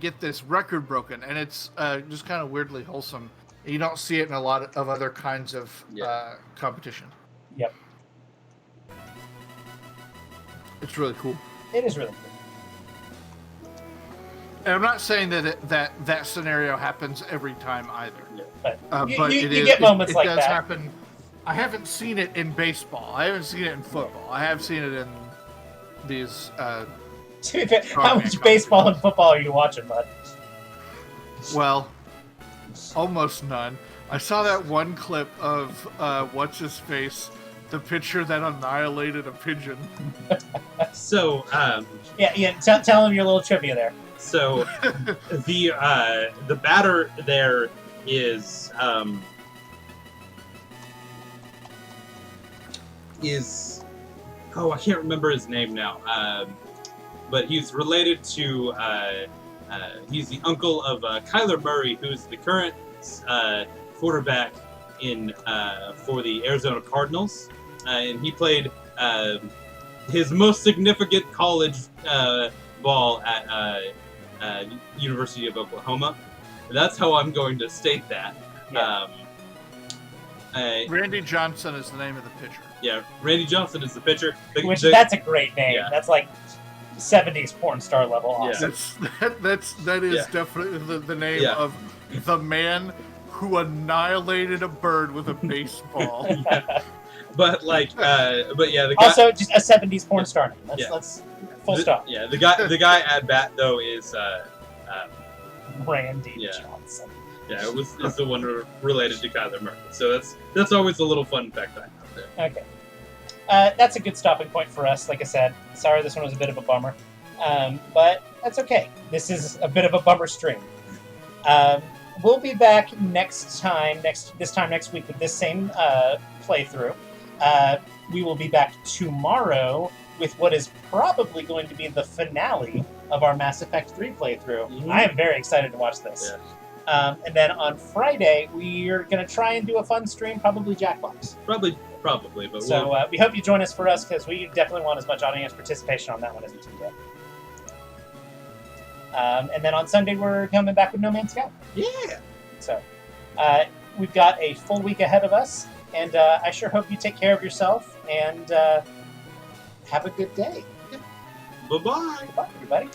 get this record broken. And it's just kind of weirdly wholesome. You don't see it in a lot of other kinds of competition. Yep. It's really cool. It is really cool. And I'm not saying that scenario happens every time either. But you get moments like that. It does happen. I haven't seen it in baseball. I haven't seen it in football. I have seen it in these. How much baseball and football are you watching, bud? Well, almost none. I saw that one clip of what's his face, the pitcher that annihilated a pigeon. So tell him your little trivia there. So the batter there is I can't remember his name now, but he's related to he's the uncle of Kyler Murray, who's the current quarterback in for the Arizona Cardinals, and he played his most significant college ball at University of Oklahoma. That's how I'm going to state that. Yeah. Randy Johnson is the name of the pitcher. Yeah, Randy Johnson is the pitcher. That's a great name. Yeah. That's like 70s porn star level awesome. Yeah. That is definitely the name of the man who annihilated a bird with a baseball. But the guy, also just a 70s porn star name. Let's full stop. Yeah, the guy at bat though is Randy Johnson. Yeah, it's the one related to Kyler Murray. So that's always a little fun fact I have there. Okay. That's a good stopping point for us. Like I said, sorry this one was a bit of a bummer. But that's okay. This is a bit of a bummer stream. We'll be back this time next week with this same playthrough. We will be back tomorrow with what is probably going to be the finale of our Mass Effect 3 playthrough. Mm-hmm. I am very excited to watch this. Yeah. And then on Friday, we're going to try and do a fun stream, probably Jackbox. Probably Probably, but So we hope you join us for us, because we definitely want as much audience participation on that one as we can get. And then on Sunday, we're coming back with No Man's Sky. yeah. So we've got a full week ahead of us, and I sure hope you take care of yourself and have a good day. Bye-bye. Goodbye, everybody.